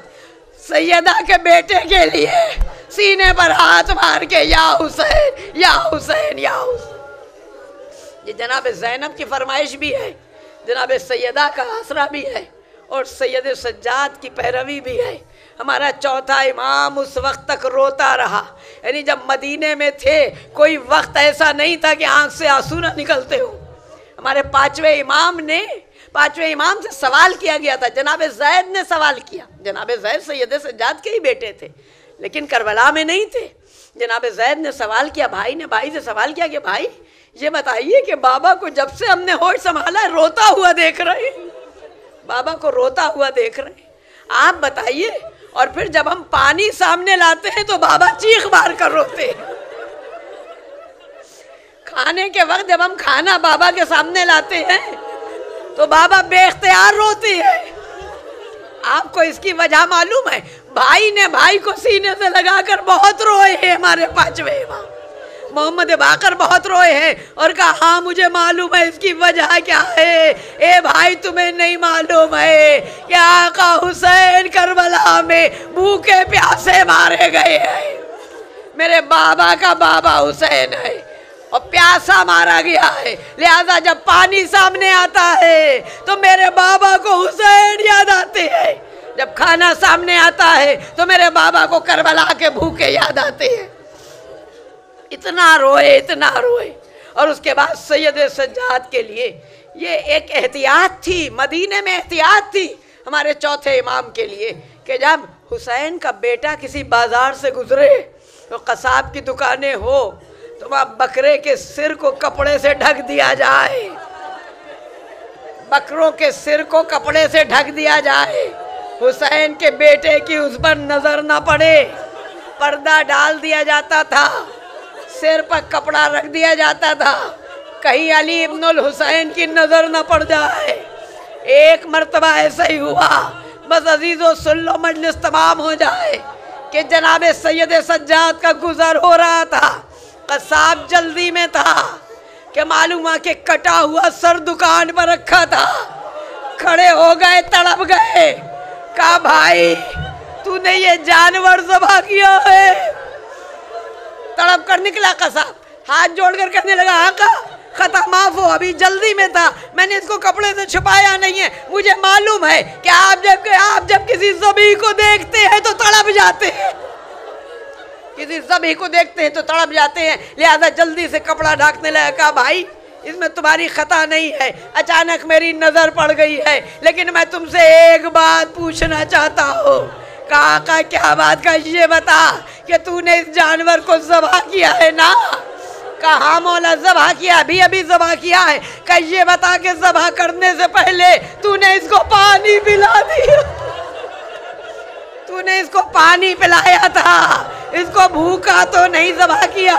سیدہ کے بیٹے کے لیے سینے پر ہاتھ مار کے یا حسین یا حسین یا حسین۔ یہ جناب زینب کی فرمائش بھی ہے، جناب سیدہ کا آسرا بھی ہے، اور سید سجاد کی پیروی بھی ہے۔ ہمارا چوتھا امام اس وقت تک روتا رہا، یعنی جب مدینے میں تھے کوئی وقت ایسا نہیں تھا کہ آنکھ سے آنسو نہ نکلتے ہو۔ ہمارے پانچویں امام سے سوال کیا گیا تھا، جناب زید نے سوال کیا۔ جناب زید سید سجاد کے ہی بیٹے تھے لیکن کربلا میں نہیں تھے۔ جناب زید نے سوال کیا، بھائی سے سوال کیا کہ بھائی یہ بتائیے کہ بابا کو جب سے ہم نے ہوش سنبھالا ہے روتا ہوا دیکھ رہے ہیں، بابا کو روتا ہوا دیکھ رہے ہیں، آپ بتائیے۔ اور پھر جب ہم پانی سامنے لاتے ہیں تو بابا چیخ مار کر روتے ہیں، کھانے کے وقت جب ہم کھانا بابا کے سامنے لاتے ہیں تو بابا بے اختیار روتے ہیں۔ آپ کو اس کی وجہ معلوم ہے؟ بھائی نے بھائی کو سینے سے لگا کر بہت روئے ہیں ہمارے پانچویں امام۔ محمد باقر بہت روئے ہیں اور کہا ہاں مجھے معلوم ہے اس کی وجہ کیا ہے۔ اے بھائی تمہیں نہیں معلوم ہے کہ آقا حسین کربلا میں بھوکے پیاسے مارے گئے ہیں، میرے بابا کا بابا حسین ہے اور پیاسا مارا گیا ہے، لہذا جب پانی سامنے آتا ہے تو میرے بابا کو حسین یاد آتے ہیں، جب کھانا سامنے آتا ہے تو میرے بابا کو کربلا کے بھوکے یاد آتے ہیں۔ اتنا روئے۔ اور اس کے بعد سید سجاد کے لیے یہ ایک احتیاط تھی، مدینے میں احتیاط تھی ہمارے چوتھے امام کے لیے کہ جب حسین کا بیٹا کسی بازار سے گزرے تو قصاب کی دکانیں ہو تو وہاں بکرے کے سر کو کپڑے سے ڈھک دیا جائے، بکروں کے سر کو کپڑے سے ڈھک دیا جائے، حسین کے بیٹے کی اس پر نظر نہ پڑے، پردہ ڈال دیا جاتا تھا، سر پر کپڑا رکھ دیا جاتا تھا، کہیں علی ابن الحسین کی نظر نہ پڑ جائے۔ ایک مرتبہ ایسا ہی ہوا، بس عزیزو سن لو مجلس تمام ہو جائے کہ جناب سید سجاد کا گزر ہو رہا تھا، قصاب جلدی میں تھا کہ معلوم ہے کہ کٹا ہوا سر دکان پر رکھا تھا، کھڑے ہو گئے، تڑپ گئے، کہا بھائی تو نے یہ جانور ذبح کیا ہے؟ تڑپ کر نکلا قصاب، ہاتھ جوڑ کر کہنے لگا آقا خطا معاف ہو، ابھی جلدی میں تھا، میں نے اس کو کپڑے سے چھپایا نہیں ہے، مجھے معلوم ہے کہ آپ جب کسی ذبیح کو دیکھتے ہیں تو تڑپ جاتے ہیں، کسی ذبیح کو دیکھتے ہیں تو تڑپ جاتے ہیں، لہذا جلدی سے کپڑا ڈھانکنے لگا، کہا بھائی اس میں تمہاری خطا نہیں ہے، اچانک میری نظر پڑ گئی ہے، لیکن میں تم سے ایک بات پوچھنا چاہتا ہوں۔ کہا آقا کیا بات؟ کا یہ بتا کہ تو نے اس جانور کو ذبح کیا ہے نا؟ کہا ہاں مولا ذبح کیا، ابھی ذبح کیا ہے۔ کہ یہ بتا کہ ذبح کرنے سے پہلے تو نے اس کو پانی پلا دیا، تو نے اس کو پانی پلایا تھا، اس کو بھوکا تو نہیں ذبح کیا،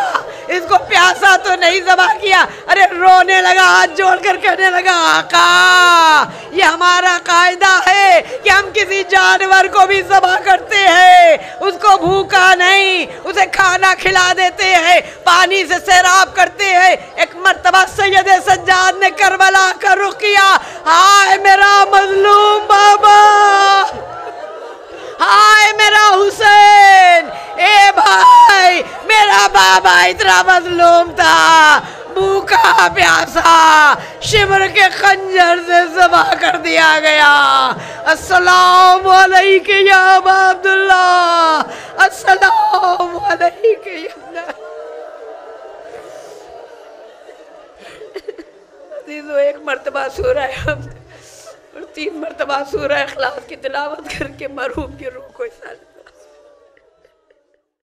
اس کو پیاسا تو نہیں ذبح کیا. ارے رونے لگا, ہاتھ جوڑ کر کہنے لگا آقا یہ ہمارا قاعدہ ہے کہ ہم کسی جانور کو بھی ذبح کرتے ہیں, اس کو بھوکا نہیں, اسے کھانا کھلا دیتے ہیں, پانی سے سیراب کرتے ہیں. ایک مرتبہ سید سجاد نے کربلا کا رخ کیا, ہائے میرا مظلوم بابا, ہائے میرا حسین, اے بھائی میرا بابا اتنا مظلوم تھا, بھوکا پیاسا شمر کے خنجر سے ذبح کر دیا گیا. السلام علیکہ یا ابا عبداللہ, السلام علیکہ یا عزیزو. ایک مرتبہ سورہ حمد اور 3 مرتبہ سورہ اخلاص کی تلاوت کر کے مرحوم کی روح کو احسان